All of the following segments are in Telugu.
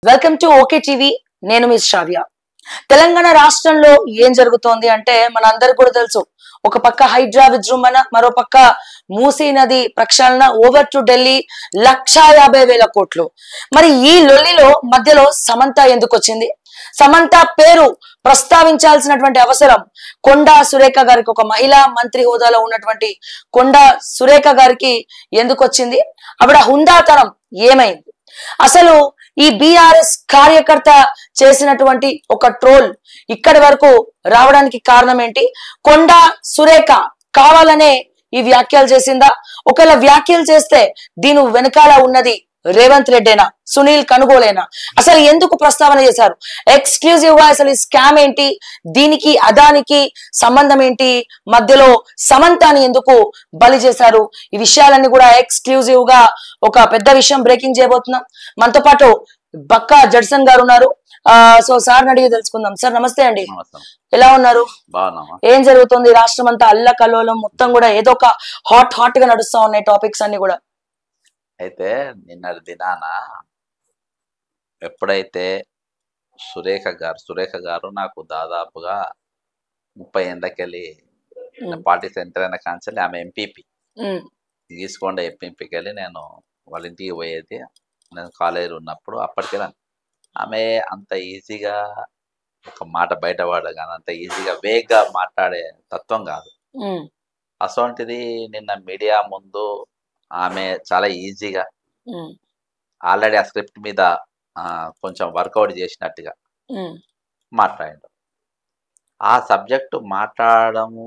Welcome to okay TV. నేను మిస్ శ్రావ్య. తెలంగాణ రాష్ట్రంలో ఏం జరుగుతోంది అంటే మనందరికి కూడా తెలుసు. ఒక పక్క హైడ్రా విజృంభణ, మరో పక్క మూసీ నది ప్రక్షాళన, ఓవర్ టు ఢిల్లీ 1,50,000 కోట్లు. మరి ఈ లొల్లిలో మధ్యలో సమంత ఎందుకు వచ్చింది? సమంత పేరు ప్రస్తావించాల్సినటువంటి అవసరం కొండా సురేఖ గారికి, ఒక మహిళా మంత్రి హోదాలో ఉన్నటువంటి కొండా సురేఖ గారికి ఎందుకు వచ్చింది? ఆవిడ హుందాతనం ఏమైంది? అసలు ఈ బీఆర్ఎస్ కార్యకర్త చేసినటువంటి ఒక ట్రోల్ ఇక్కడి వరకు రావడానికి కారణం ఏంటి? కొండా సురేఖ కావాలనే ఈ వ్యాఖ్యలు చేసిందా? ఒకవేళ వ్యాఖ్యలు చేస్తే దీని వెనకాల ఉన్నది రేవంత్ రెడ్డేనా, సునీల్ కనుగోలేనా? అసలు ఎందుకు ప్రస్తావన చేశారు? ఎక్స్క్లూజివ్ గా అసలు ఈ స్కామ్ ఏంటి, దీనికి అదానికి సంబంధం ఏంటి, మధ్యలో సమంతాని ఎందుకు బలి చేశారు? ఈ విషయాలన్నీ కూడా ఎక్స్క్లూజివ్ గా ఒక పెద్ద విషయం బ్రేకింగ్ చేయబోతున్నాం. మనతో పాటు బక్కా జడ్సన్ గారు ఉన్నారు. సో సార్ అడిగి తెలుసుకుందాం. సార్ నమస్తే అండి, ఎలా ఉన్నారు? ఏం జరుగుతుంది? రాష్ట్రం అంతా అల్లకల్లోలం, మొత్తం కూడా ఏదో ఒక హాట్ గా నడుస్తా ఉన్నాయి టాపిక్స్ అన్ని కూడా. అయితే నిన్నటి దినాన ఎప్పుడైతే సురేఖ గారు నాకు దాదాపుగా 30 ఏళ్ళకెళ్ళి పార్టీ సెంటర్ అయిన కాంచెల్లి ఆమె ఎంపీపీ తీసుకొండ ఎంపీపీకి వెళ్ళి నేను వాళ్ళ ఇంటికి పోయేది. నేను కాలేజీలో ఉన్నప్పుడు అప్పటికెళ్ళాను. ఆమె అంత ఈజీగా ఒక మాట బయటపడగానే అంత ఈజీగా వేగ్గా మాట్లాడే తత్వం కాదు. అసొంటిది నిన్న మీడియా ముందు ఆమె చాలా ఈజీగా ఆల్రెడీ ఆ స్క్రిప్ట్ మీద కొంచెం వర్కౌట్ చేసినట్టుగా మాట్లాడాడు. ఆ సబ్జెక్టు మాట్లాడము,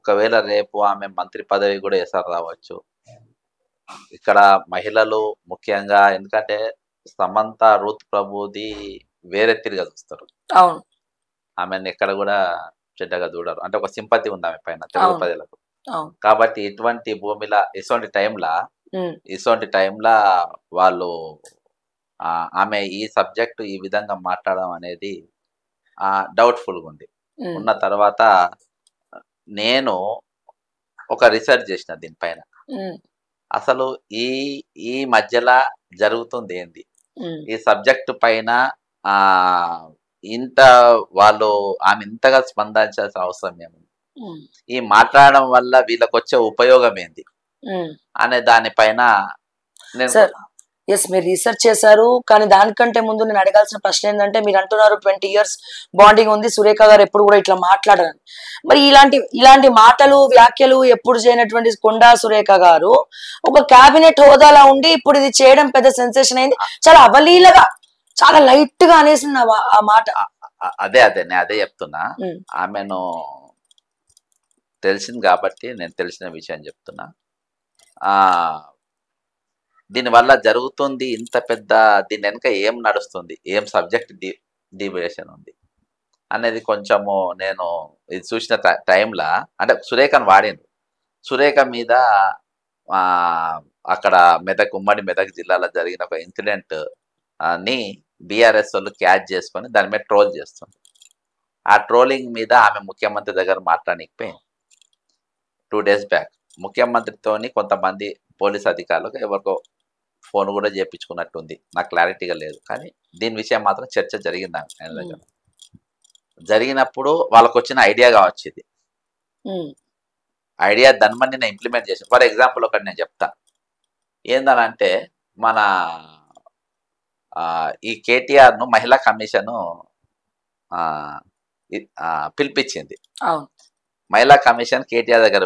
ఒకవేళ రేపు ఆమె మంత్రి పదవి కూడా ఎసరు రావచ్చు. ఇక్కడ మహిళలు ముఖ్యంగా, ఎందుకంటే సమంత రూత్ ప్రభుది వేరే తిరిగా చూస్తారు, ఆమెను ఎక్కడ కూడా చెడ్డగా చూడరు. అంటే ఒక సింపతి ఉంది ఆమె పైన తెలుగు ప్రజలకు. కాబట్టి ఇటువంటి భూమిలా ఇటువంటి టైంలా వాళ్ళు ఆమె ఈ సబ్జెక్టు ఈ విధంగా మాట్లాడడం అనేది డౌట్ఫుల్గా ఉంది. ఉన్న తర్వాత నేను ఒక రీసెర్చ్ చేసిన దీనిపైన. అసలు ఈ మధ్యలో జరుగుతుంది ఏంది, ఈ సబ్జెక్టు పైన ఇంత వాళ్ళు ఆమె ఇంతగా స్పందించాల్సిన అవసరం ఏముంది, ఈ మాట్లాడడం వల్ల వీళ్ళకి వచ్చే ఉపయోగం ఏంది అనే దానిపైన మీరు రీసెర్చ్ చేశారు. కానీ దానికంటే ముందు నేను అడగాల్సిన ప్రశ్న ఏంటంటే, మీరు అంటున్నారు 20 years బాండింగ్ ఉంది, సురేఖ గారు ఎప్పుడు కూడా ఇట్లా మాట్లాడరు. మరి ఇలాంటి మాటలు వ్యాఖ్యలు ఎప్పుడు చేయనటువంటి కొండా సురేఖ గారు ఒక కేబినెట్ హోదాలో ఉండి ఇప్పుడు ఇది చేయడం పెద్ద సెన్సేషన్ అయింది. చాలా అవలీలగా, చాలా లైట్ గా అనేసింది ఆ మాట. నేను అదే చెప్తున్నా. ఆమెను తెలిసింది కాబట్టి నేను తెలిసిన విషయం చెప్తున్నా. దీనివల్ల జరుగుతుంది ఇంత పెద్ద, దీని వెనుక ఏం నడుస్తుంది, ఏం సబ్జెక్ట్ డీవియేషన్ ఉంది అనేది కొంచెము నేను ఇది చూసిన టైంలో, అంటే సురేఖను వాడిండు. సురేఖ మీద అక్కడ ఉమ్మడి మెదక్ జిల్లాలో జరిగిన ఒక ఇన్సిడెంట్ ని బీఆర్ఎస్ వాళ్ళు క్యాచ్ చేసుకొని దాని మీద ట్రోల్ చేస్తుంది. ఆ ట్రోలింగ్ మీద ఆమె ముఖ్యమంత్రి దగ్గర మాట్లాడకపోయింది. 2 days బ్యాక్ ముఖ్యమంత్రితోని కొంతమంది పోలీస్ అధికారులకు ఎవరికో ఫోన్ కూడా చేయించుకున్నట్టుంది, నాకు క్లారిటీగా లేదు. కానీ దీని విషయం మాత్రం చర్చ జరిగింది ఆయన దగ్గర. జరిగినప్పుడు వాళ్ళకు వచ్చిన ఐడియా కావచ్చు, ఇది ఐడియా దాన్ని నేను ఇంప్లిమెంట్ చేసాను. ఫర్ ఎగ్జాంపుల్ ఒకటి నేను చెప్తా. ఏందనంటే మన ఈ కేటీఆర్ను మహిళా కమిషను పిలిపించింది. మహిళా కమిషన్ కేటీఆర్ దగ్గర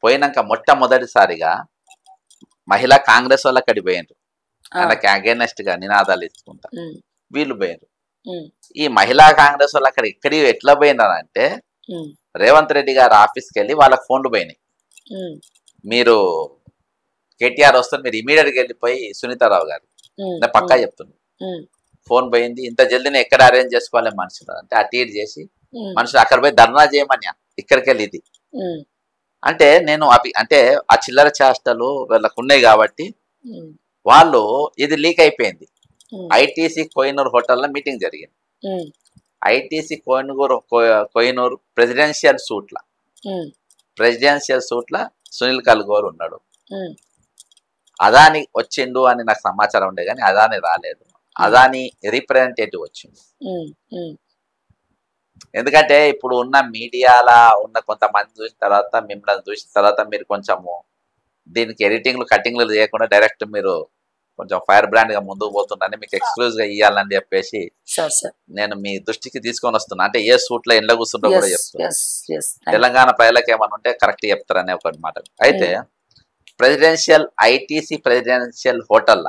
పోయినాక మొట్టమొదటిసారిగా మహిళా కాంగ్రెస్ వాళ్ళు అక్కడికి పోయినరు. ఆయనకి అగేనెస్ట్ గా నినాదాలు ఇచ్చుకుంటా వీళ్ళు పోయినరు. ఈ మహిళా కాంగ్రెస్ వాళ్ళు అక్కడ ఎట్లా పోయినారంటే, రేవంత్ రెడ్డి గారి ఆఫీస్కి వెళ్ళి వాళ్ళకి ఫోన్లు పోయినాయి. మీరు కేటీఆర్ వస్తారు, మీరు ఇమీడియట్గా వెళ్ళిపోయి సునీతారావు గారు, నేను పక్కా చెప్తున్నా, ఫోన్ పోయింది, ఇంత జల్దీనే ఎక్కడ అరేంజ్ చేసుకోవాలి మనుషులు అంటే అటు ఇటు చేసి మనుషులు అక్కడ పోయి ధర్నా చేయమని ఇక్కడికి వెళ్ళి ఇది అంటే నేను అంటే ఆ చిల్లర చేష్టలు వీళ్ళకు ఉన్నాయి కాబట్టి వాళ్ళు ఇది లీక్ అయిపోయింది. ఐటీసీ కోహినూర్ హోటల్లో మీటింగ్ జరిగింది. ఐటీసీ కోహినూర్ ప్రెసిడెన్షియల్ సూట్ల సునీల్ కల్గోర్ ఉన్నాడు. అదాని వచ్చిండు అని నాకు సమాచారం ఉండే కానీ అదాని రాలేదు. అదాని రిప్రజెంటేటివ్ వచ్చింది. ఎందుకంటే ఇప్పుడు ఉన్న మీడియాలో ఉన్న కొంతమంది చూసిన తర్వాత, మిమ్మల్ని చూసిన తర్వాత మీరు కొంచెము దీనికి ఎడిటింగ్లు కటింగ్లు చేయకుండా డైరెక్ట్ మీరు కొంచెం ఫైర్ బ్రాండ్ గా ముందుకు పోతున్నారని మీకు ఎక్స్క్లూజ్ గా ఇవ్వాలని చెప్పేసి నేను మీ దృష్టికి తీసుకొని వస్తున్నా. అంటే ఏ సూట్ లో ఎండ్ల కూర్చుంటో కూడా చెప్తున్నా. తెలంగాణ ప్రజలకు ఏమన్నా ఉంటే కరెక్ట్ చెప్తారనే ఒక మాట. అయితే presidential ITC presidential hotel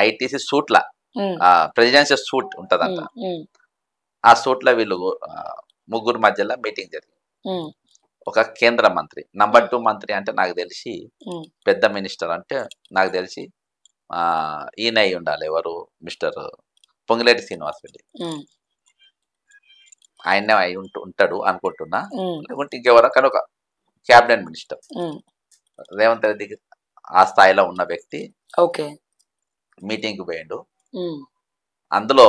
ITC suite లా ప్రెసిడెన్షియల్ సూట్ ఉంటదంట. ఆ సూట్ లో వీళ్ళు ముగ్గురు మధ్యలో మీటింగ్ జరిగింది. ఒక కేంద్ర మంత్రి, నంబర్ 2 మంత్రి అంటే నాకు తెలిసి పెద్ద మినిస్టర్ అంటే నాకు తెలిసి ఈయన అయి ఉండాలి. ఎవరు? మిస్టర్ పొంగిలేటి శ్రీనివాస్ రెడ్డి. ఆయనే అయి ఉంటాడు అనుకుంటున్నా. లేకుంటే ఇంకెవరో కానీ ఒక క్యాబినెట్ మినిస్టర్ రేవంత్ రెడ్డికి ఆ స్థాయిలో ఉన్న వ్యక్తి మీటింగ్ కు పోయిండు. అందులో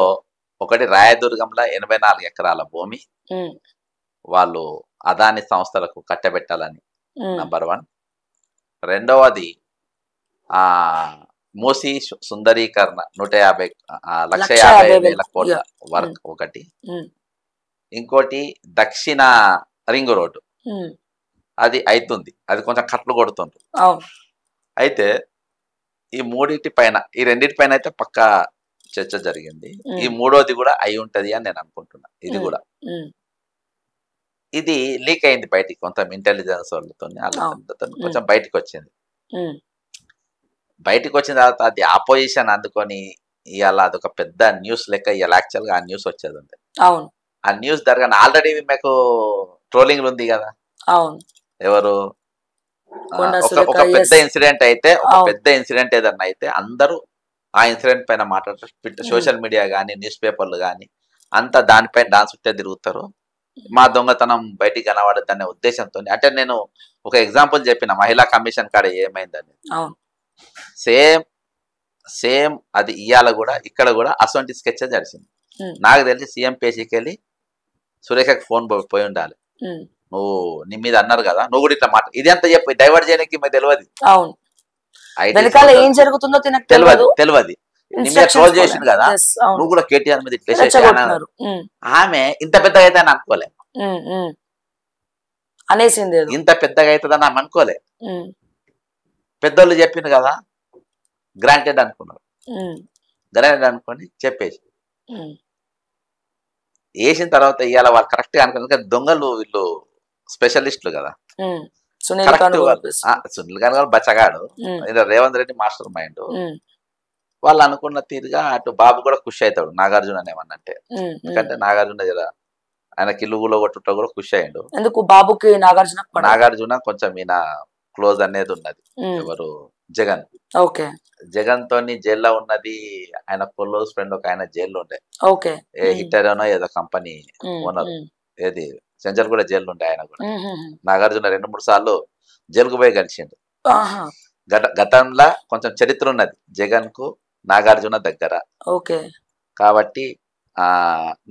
ఒకటి రాయదుర్గంలో 84 ఎకరాల భూమి వాళ్ళు అదాని సంస్థలకు కట్టబెట్టాలని నంబర్ 1. రెండవది మూసీ సుందరీకరణ 150,00,000 కోట్ల వర్క్ ఒకటి. ఇంకోటి దక్షిణ రింగ్ రోడ్డు అది అవుతుంది, అది కొంచెం కట్లు కొడుతుండ్రు. అయితే ఈ మూడింటి పైన, ఈ రెండింటి పైన అయితే పక్కా చర్చ జరిగింది. ఈ మూడోది కూడా అయి ఉంటది అని నేను అనుకుంటున్నా. ఇది కూడా ఇది లీక్ అయింది బయటికి, కొంత ఇంటెలిజెన్స్ వాళ్ళతో కొంచెం బయటకు వచ్చింది. బయటకు వచ్చిన తర్వాత అది ఆపోజిషన్ అందుకొని ఇవాళ అదొక పెద్ద న్యూస్ లెక్క ఇవాళ యాక్చువల్గా ఆ న్యూస్ వచ్చేది ఉంది. ఆ న్యూస్ జరగానే ఆల్రెడీ మీకు ట్రోలింగ్ ఉంది కదా. ఎవరు ఒక పెద్ద ఇన్సిడెంట్ అయితే, ఒక పెద్ద ఇన్సిడెంట్ ఏదన్నా అయితే అందరూ ఆ ఇన్సిడెంట్ పైన మాట్లాడతారు. సోషల్ మీడియా కానీ న్యూస్ పేపర్లు కానీ అంతా దానిపైన డాన్స్ చుట్టే తిరుగుతారు. మా దొంగతనం బయటికి కనబడద్దు అనే ఉద్దేశంతో. అంటే నేను ఒక ఎగ్జాంపుల్ చెప్పిన మహిళా కమిషన్ కాడ ఏమైందని. సేమ్ అది ఇవాళ కూడా ఇక్కడ కూడా అసొంటి స్కెచ్ జరిగింది. నాకు తెలిసి సీఎం పేషీకి వెళ్ళి సురేఖకి ఫోన్ పోయి ఉండాలి. నువ్వు నీ మీద అన్నారు కదా, నువ్వు కూడా ఇట్లా మాట ఇది అంతా చెప్పి డైవర్ట్ చేయడానికి మీకు తెలియదు, ఏం జరుగుతుందో తెలియదు. నీ మీద ట్రోల్ చేసింది కదా, నువ్వు కూడా కేటీఆర్ మీద ఇట్లా ఆమె ఇంత పెద్దగా అయితే అని అనుకోలే, అనేసింది ఇంత పెద్దగా అవుతుందని ఆమె అనుకోలే. పెద్దోళ్ళు చెప్పింది కదా, గ్రాంటెడ్ అనుకున్నారు. గ్రాంటెడ్ అనుకొని చెప్పేసి వేసిన తర్వాత ఇవాళ వాళ్ళు కరెక్ట్ గా అనుకున్నారు. దొంగలు వీళ్ళు స్పెషలిస్టులు కదా, సునీల్ గారు బచ్చగాడు, రేవంత్ రెడ్డి మాస్టర్ మైండ్. వాళ్ళు అనుకున్న తీరుగా అటు బాబు కూడా ఖుషి అవుతాడు నాగార్జున ఏమన్నంటే. ఎందుకంటే నాగార్జున జర ఆయన కిల్లుగులో కొట్టుట కూడా ఖుషి అయ్యిండు. ఎందుకు బాబుకి నాగార్జున కొంచెం ఈయన క్లోజ్ అనేది ఉన్నది. ఎవరు? జగన్. జగన్ తోని జైల్లో ఉన్నది ఆయన క్లోజ్ ఫ్రెండ్ ఒక ఆయన జైల్లో ఉండే, హిట్టర్ ఏదో కంపెనీ ఓనర్, ఏది సెంచర్ కూడా జైల్లో ఉండే. ఆయన కూడా నాగార్జున 2-3 సార్లు జైలుకు పోయి కలిసిండు. గతంలో కొంచెం చరిత్ర ఉన్నది జగన్ కు నాగార్జున దగ్గర. కాబట్టి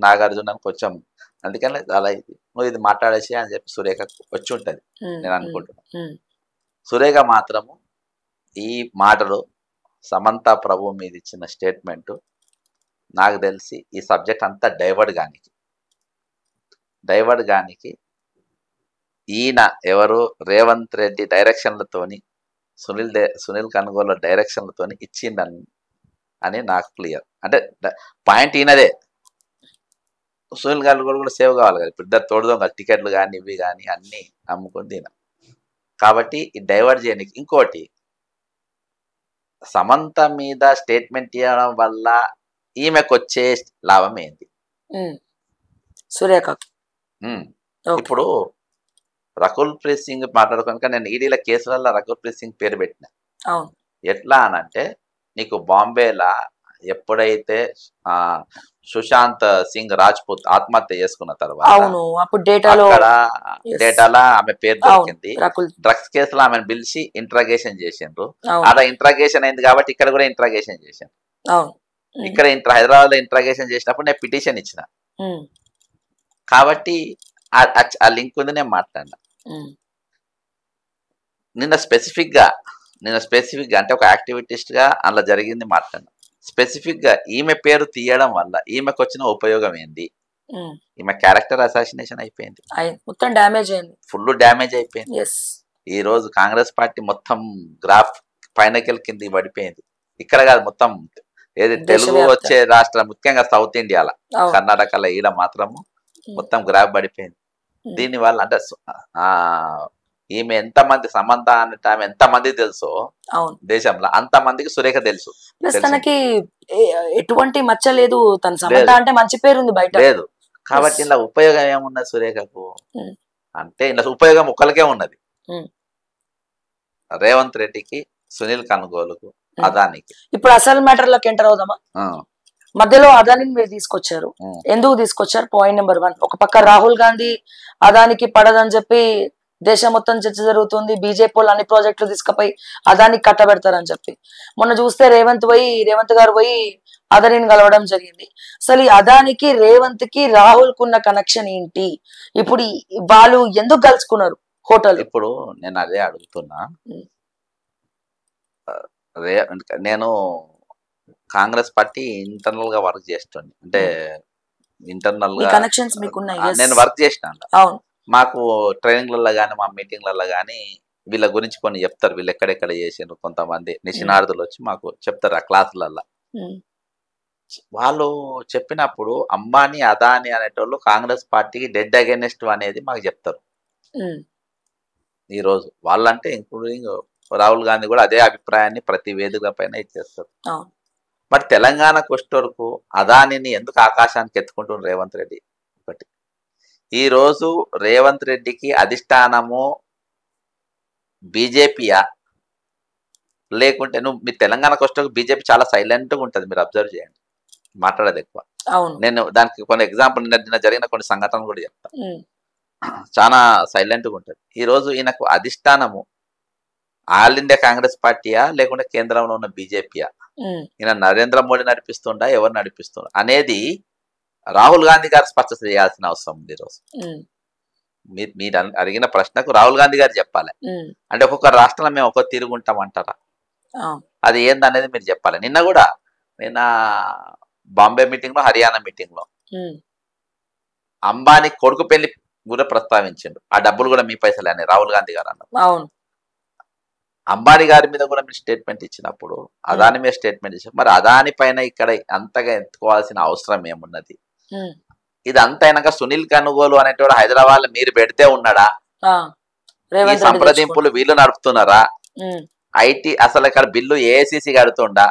నాగార్జున కొంచెం అందుకని అలా నువ్వు ఇది మాట్లాడేసి అని చెప్పి సురేఖ వచ్చి ఉంటది నేను అనుకుంటున్నా. సురేఖ మాత్రము ఈ మాటలు సమంత ప్రభు మీద ఇచ్చిన స్టేట్మెంట్ నాకు తెలిసి ఈ సబ్జెక్ట్ అంతా డైవర్ట్ గానికి ఈయన ఎవరు రేవంత్ రెడ్డి డైరెక్షన్లతోని సునీల్ కనుగోలు డైరెక్షన్లతోని ఇచ్చిండని అని నాకు క్లియర్. అంటే పాయింట్ ఈయనదే, సునీల్ కనుగోలు కూడా సేవ్ కావాలి కదా. ఇప్పుడు ఇద్దరు తోడుదాం కదా, టికెట్లు కానీ ఇవి కానీ అన్ని అమ్ముకొని తిన. కాబట్టి ఈ డైవర్ట్ చేయడానికి ఇంకోటి, సమంత మీద స్టేట్మెంట్ ఇవ్వడం వల్ల ఈమెకు వచ్చే లాభం ఏంటి? సురేఖ ఇప్పుడు రకుల్ ప్రీత్ సింగ్ మాట్లాడుకోక నేను ఈడీల కేసులలో రకుల్ ప్రీత్ సింగ్ పేరు పెట్టిన. ఎట్లా అనంటే నీకు బాంబేలా ఎప్పుడైతే సుశాంత్ సింగ్ రాజ్పూత్ ఆత్మహత్య చేసుకున్న తర్వాత డేటాలో ఆమె పేరు దొరికింది. డ్రగ్స్ కేసులో ఆమెను పిలిచి ఇంట్రాగేషన్ చేసిండ్రు. అలా ఇంట్రాగేషన్ అయింది కాబట్టి ఇక్కడ కూడా ఇంట్రాగేషన్ చేసిండ్రు. ఇక్కడ హైదరాబాద్ లో ఇంట్రాగేషన్ చేసినప్పుడు నేను పిటిషన్ ఇచ్చిన. కాబట్టి ఆ లింక్ ఉంది, నేను మాట్లాడినా. నిన్న స్పెసిఫిక్ గా నేను స్పెసిఫిక్ గా అంటే ఒక యాక్టివిటిస్ట్ గా అలా జరిగింది మాట్లాడినా. స్పెసిఫిక్ గా ఈమె పేరు తీయడం వల్ల ఈమెకు వచ్చిన ఉపయోగం ఏంది? ఈమె క్యారెక్టర్ అసాసినేషన్ అయిపోయింది, మొత్తం డ్యామేజ్ అయింది, ఫుల్ డ్యామేజ్ అయిపోయింది. ఈ రోజు కాంగ్రెస్ పార్టీ మొత్తం గ్రాఫ్ పైనకెళ్ళి కింద పడిపోయింది. ఇక్కడ కాదు, మొత్తం ఏది తెలుగు వచ్చే రాష్ట్రం, ముఖ్యంగా సౌత్ ఇండియాలో, కర్ణాటకలో ఈడ మాత్రము మొత్తం గ్రాఫ్ పడిపోయింది. దీని వల్ల అంటే ఈమె ఎంతమంది సమంత అంటే ఆమె ఎంతమంది తెలుసో దేశంలో అంతమందికి సురేఖ తెలుసు. తనకి ఎటువంటి మచ్చ లేదు, తన సమంత అంటే మంచి పేరు ఉంది బయట లేదు. కాబట్టి ఇలా ఉపయోగం ఏమున్నది సురేఖకు? అంటే ఇలా ఉపయోగం ఒకరికే ఉన్నది, రేవంత్ రెడ్డికి, సునీల్ కనుగోలుకు, అదానికి. ఇప్పుడు అసలు మ్యాటర్ లోకి ఎంటర్ అవుదామా? మధ్యలో అదానిని మీరు తీసుకొచ్చారు, ఎందుకు తీసుకొచ్చారు? పాయింట్ నెంబర్ 1, ఒక పక్క రాహుల్ గాంధీ అదానికి పడదని చెప్పి దేశం మొత్తం చర్చ జరుగుతుంది, బీజేపీ వాళ్ళు అన్ని ప్రాజెక్టులు తీసుకుపోయి అదానికి కట్టబెడతారని చెప్పి. మొన్న చూస్తే రేవంత్ గారు పోయి అదానిని కలవడం జరిగింది. అసలు ఈ అదానికి రేవంత్ కి రాహుల్ కున్న కనెక్షన్ ఏంటి? ఇప్పుడు వాళ్ళు ఎందుకు కలుసుకున్నారు హోటల్? ఇప్పుడు నేను అదే అడుగుతున్నా. నేను కాంగ్రెస్ పార్టీ ఇంటర్నల్ గా వర్క్ చేస్తుంది, అంటే ఇంటర్నల్ గా కనెక్షన్స్ మీకున్నాయి. నేను వర్క్ చేసిన, మాకు ట్రైనింగ్లలో కానీ మా మీటింగ్లలో కానీ వీళ్ళ గురించి కొన్ని చెప్తారు, వీళ్ళు ఎక్కడెక్కడ చేసారు. కొంతమంది నిష్ణార్థులు వచ్చి మాకు చెప్తారు ఆ క్లాసులలో. వాళ్ళు చెప్పినప్పుడు అంబానీ, అదానీ అనేటోళ్ళు కాంగ్రెస్ పార్టీకి డెడ్ అగైనెస్ట్ అనేది మాకు చెప్తారు. ఈ రోజు వాళ్ళంటే ఇంక్లూడింగ్ రాహుల్ గాంధీ కూడా అదే అభిప్రాయాన్ని ప్రతి వేదిక పైన ఇచ్చేస్తారు. మరి తెలంగాణకు వచ్చే వరకు అదానిని ఎందుకు ఆకాశానికి ఎత్తుకుంటున్నారు రేవంత్ రెడ్డి? ఒకటి, ఈ రోజు రేవంత్ రెడ్డికి అధిష్టానము బీజేపీయా, లేకుంటే మీ తెలంగాణకు వచ్చే బీజేపీ చాలా సైలెంట్ గా ఉంటుంది, మీరు అబ్జర్వ్ చేయండి, మాట్లాడేది ఎక్కువ. నేను దానికి కొన్ని ఎగ్జాంపుల్ నిన్న జరిగిన కొన్ని సంఘటనలు కూడా చెప్తా. చాలా సైలెంట్ గా ఉంటుంది. ఈ రోజు ఈయనకు అధిష్టానము ఆల్ ఇండియా కాంగ్రెస్ పార్టీయా, లేకుంటే కేంద్రంలో ఉన్న బీజేపీయా? ఈయన నరేంద్ర మోడీ నడిపిస్తుండా, ఎవరు నడిపిస్తుండ అనేది రాహుల్ గాంధీ గారు స్పష్టత చేయాల్సిన అవసరం ఉంది. ఈరోజు మీరు అడిగిన ప్రశ్నకు రాహుల్ గాంధీ గారు చెప్పాలి. అంటే ఒక్కొక్క రాష్ట్రంలో మేము ఒక్కొక్క తిరుగుంటామంటారా? అది ఏందనేది మీరు చెప్పాలి. నిన్న బాంబే మీటింగ్ లో, హర్యానా మీటింగ్ లో అంబానీ కొడుకు పెళ్లి కూడా ప్రస్తావించిండు. ఆ డబ్బులు కూడా మీ పైసలే అని రాహుల్ గాంధీ గారు అన్నారు. అంబానీ గారి మీద కూడా మీరు స్టేట్మెంట్ ఇచ్చినప్పుడు అదాని మీద స్టేట్మెంట్ ఇచ్చారు. మరి అదాని పైన ఇక్కడ అంతగా ఎత్తుకోవాల్సిన అవసరం ఏమున్నది? ఇదంతా అయినాక సునీల్ కనుగోలు అనేటువంటి హైదరాబాద్ లో మీరు పెడితే ఉన్నాడా? ఈ సంప్రదింపులు వీళ్ళు నడుపుతున్నారా? ఐటీ అసలు ఇక్కడ బిల్లు ఏఐసిసి కడుతుండా,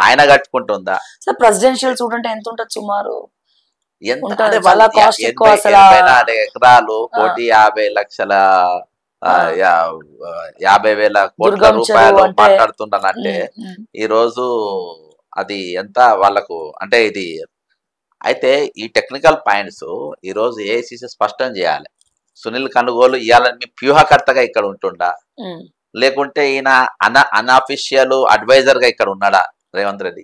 ఆయన కట్టుకుంటుందా? ప్రెసిడెన్షియల్ సూట్ అంటే ఎంత ఉంటుంది సుమారు? ఎంత? 84 ఎకరాలు, 1,50,00,000 కోట్ల రూపాయలు మాట్లాడుతుండనంటే ఈ రోజు అది ఎంత వాళ్ళకు? అంటే ఇది అయితే ఈ టెక్నికల్ పాయింట్స్ ఈ రోజు ఏఐసిసి స్పష్టం చేయాలి. సునీల్ కనుగోలు ఇవ్వాలని మీ వ్యూహకర్తగా ఇక్కడ ఉంటుండా, లేకుంటే ఈయన అన్అఫీషియల్ అడ్వైజర్ గా ఇక్కడ ఉన్నాడా రేవంత్ రెడ్డి?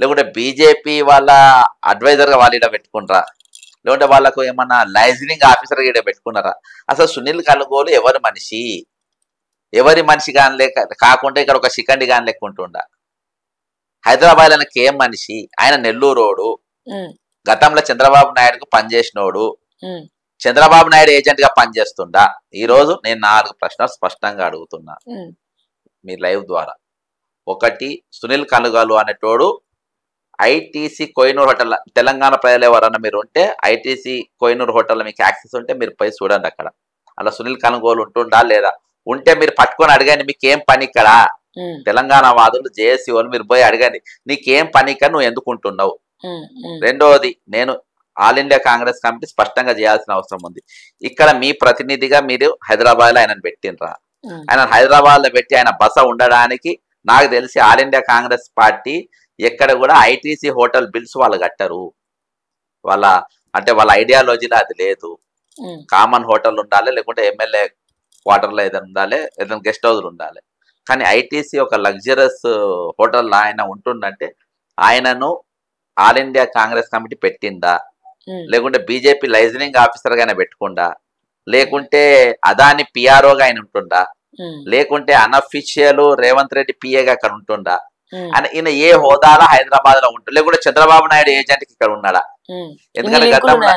లేకుంటే బీజేపీ వాళ్ళ అడ్వైజర్ గా వాళ్ళు ఇక్కడ పెట్టుకుంటారా, లేకుంటే వాళ్ళకు ఏమన్నా లైజనింగ్ ఆఫీసర్ గా ఇక్కడ పెట్టుకున్నారా? అసలు సునీల్ కనుగోలు ఎవరి మనిషి కాని లేక కాకుండా ఇక్కడ ఒక శిఖండి కాని లెక్క ఉంటుండా? హైదరాబాద్ ఆయనకి ఏం మనిషి? ఆయన నెల్లూరోడు, గతంలో చంద్రబాబు నాయుడుకు పనిచేసినోడు, చంద్రబాబు నాయుడు ఏజెంట్ గా పనిచేస్తుండా? ఈ రోజు నేను 4 ప్రశ్నలు స్పష్టంగా అడుగుతున్నా మీ లైవ్ ద్వారా. ఒకటి, సునీల్ కనుగోలు అనేటోడు ఐటీసీ కోహినూర్ హోటల్, తెలంగాణ ప్రజలు ఎవరన్నా మీరు ఉంటే ఐటీసీ కోహినూర్ హోటల్ మీకు యాక్సెస్ ఉంటే మీరు పోయి చూడండి. అక్కడ అలా సునీల్ కనుగోలు ఉంటుండా లేదా? ఉంటే మీరు పట్టుకొని అడగండి, మీకేం పని ఇక్కడ? తెలంగాణ వాదులు, జేఏసీ వాళ్ళు మీరు పోయి అడగండి, నీకేం పని ఇక్కడ, నువ్వు ఎందుకు ఉంటున్నావు? రెండవది, నేను ఆల్ ఇండియా కాంగ్రెస్ కమిటీ స్పష్టంగా చేయాల్సిన అవసరం ఉంది. ఇక్కడ మీ ప్రతినిధిగా మీరు హైదరాబాద్ లో ఆయనను పెట్టినరా? ఆయన హైదరాబాద్ లో పెట్టి ఆయన బస ఉండడానికి నాకు తెలిసి ఆల్ ఇండియా కాంగ్రెస్ పార్టీ ఎక్కడ కూడా ఐటీసీ హోటల్ బిల్స్ వాళ్ళు కట్టరు. వాళ్ళ ఐడియాలజీలో అది లేదు. కామన్ హోటల్ ఉండాలి, లేకుంటే ఎమ్మెల్యే క్వార్టర్లో ఏదైనా ఉండాలి, ఏదైనా గెస్ట్ హౌస్లు ఉండాలి. కానీ ఐటీసీ ఒక లగ్జరస్ హోటల్ ఆయన ఉంటుందంటే ఆయనను ఆల్ ఇండియా కాంగ్రెస్ కమిటీ పెట్టిందా, లేకుంటే బీజేపీ లైజనింగ్ ఆఫీసర్ గా ఆయన పెట్టుకుండా, లేకుంటే అదాని పిఆర్ఓగా ఆయన ఉంటుండా, లేకుంటే అనఫిషియల్ రేవంత్ రెడ్డి పిఏగా అక్కడ ఉంటుండా అని ఈయన ఏ హోదాలో హైదరాబాద్ లో ఉంటుంది, లేకుంటే చంద్రబాబు నాయుడు ఏజెంట్ కి ఇక్కడ ఉన్నాడా? ఎందుకంటే గతంలో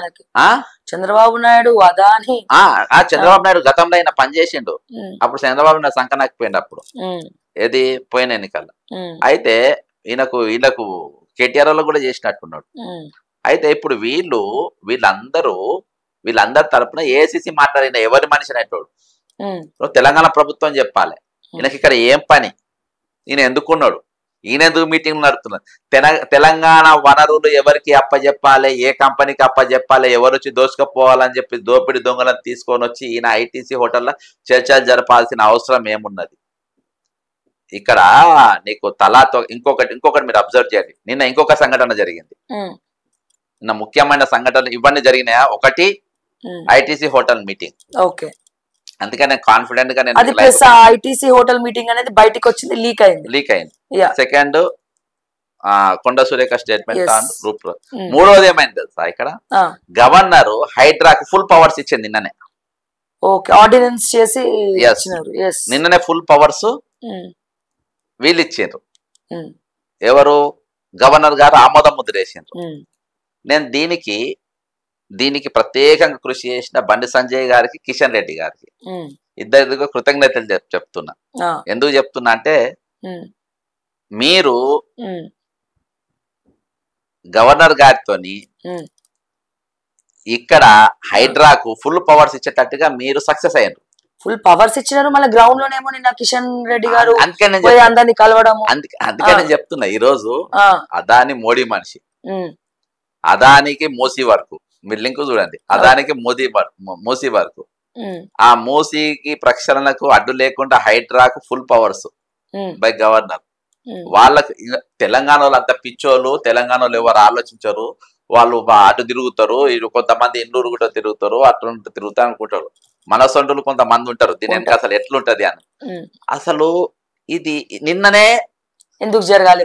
చంద్రబాబు నాయుడు అదాని చంద్రబాబు నాయుడు గతంలో ఆయన పనిచేసిండు. అప్పుడు చంద్రబాబు నాయుడు సంకనాకపోయిండు అప్పుడు ఏది పోయిన ఎన్నికల్లో. అయితే వీళ్ళకు కేటీఆర్ లో కూడా చేసినట్టున్నాడు. అయితే ఇప్పుడు వీళ్ళందరి తరపున ఏసీసీ మాట్లాడిన ఎవరి మనిషి అనేటోడు తెలంగాణ ప్రభుత్వం చెప్పాలి ఈయనకి ఇక్కడ ఏం పని, ఈయన ఎందుకున్నాడు, ఈయన ఎందుకు మీటింగ్లు నడుపుతున్నారు, తెలంగాణ వనరులు ఎవరికి అప్పచెప్పాలి, ఏ కంపెనీకి అప్పచెప్పాలి, ఎవరు వచ్చి దోసుకపోవాలని చెప్పి దోపిడి దొంగలను తీసుకొని వచ్చి ఈయన ఐటీసీ హోటల్లో చర్చలు జరపాల్సిన అవసరం ఏమున్నది? ఇక్కడ నీకు తలాతో ఇంకొకటి మీరు అబ్జర్వ్ చేయండి. నిన్న ఇంకొక సంఘటన జరిగింది. నిన్న ముఖ్యమైన సంఘటనలు ఇవన్నీ జరిగినాయా? ఒకటి ఐటీసీ హోటల్ మీటింగ్. ఓకే, అందుకని నేను కాన్ఫిడెంట్ గా ఐటీసీ హోటల్ మీటింగ్ అనేది బయటకు వచ్చింది, లీక్ అయింది. సెకండ్ కొండ సురేఖ స్టేట్మెంట్ ఆన్ గ్రూప్. మూడోది ఏమైంది తెలుసా? ఇక్కడ గవర్నర్ హైడ్రాకి ఫుల్ పవర్స్ ఇచ్చింది నిన్ననే. ఓకే, ఆర్డినెన్స్ చేసి నిన్ననే ఫుల్ పవర్స్ వీళ్ళు ఇచ్చిండ్రు. ఎవరు? గవర్నర్ గారు ఆమోదం ముద్ర వేసిండ్రు. నేను దీనికి ప్రత్యేకంగా కృషి చేసిన బండి సంజయ్ గారికి, కిషన్ రెడ్డి గారికి ఇద్దరిగా కృతజ్ఞతలు చెప్తున్నా. ఎందుకు చెప్తున్నా అంటే మీరు గవర్నర్ గారితోని ఇక్కడ హైడ్రాకు ఫుల్ పవర్స్ ఇచ్చేటట్టుగా మీరు సక్సెస్ అయ్యారు. ఫుల్ పవర్స్ ఇచ్చినారు. మళ్ళీ గ్రౌండ్ లోనేమో నిన్న కిషన్ రెడ్డి గారు అందరినీ కలవడం. అందుకనే చెప్తున్నా ఈ రోజు అదాని మోడీ మనిషి, అదానికి మూసీ వరకు మీరు లింక్ చూడండి. అదానికి మూసీ వరకు ఆ మూసీకి ప్రక్షాళనకు అడ్డు లేకుండా హైడ్రాకు ఫుల్ పవర్స్ బై గవర్నర్. వాళ్ళకు తెలంగాణ వాళ్ళు అంత పిచ్చోళ్ళు, తెలంగాణ వాళ్ళు ఎవరు ఆలోచించరు, వాళ్ళు అటు తిరుగుతారు, కొంతమంది ఇండూరు కూడా తిరుగుతారు, అటు తిరుగుతా అనుకుంటారు. మన సొంటలు కొంతమంది ఉంటారు దీనికి అసలు ఎట్లుంటది అని. అసలు ఇది నిన్ననే ఎందుకు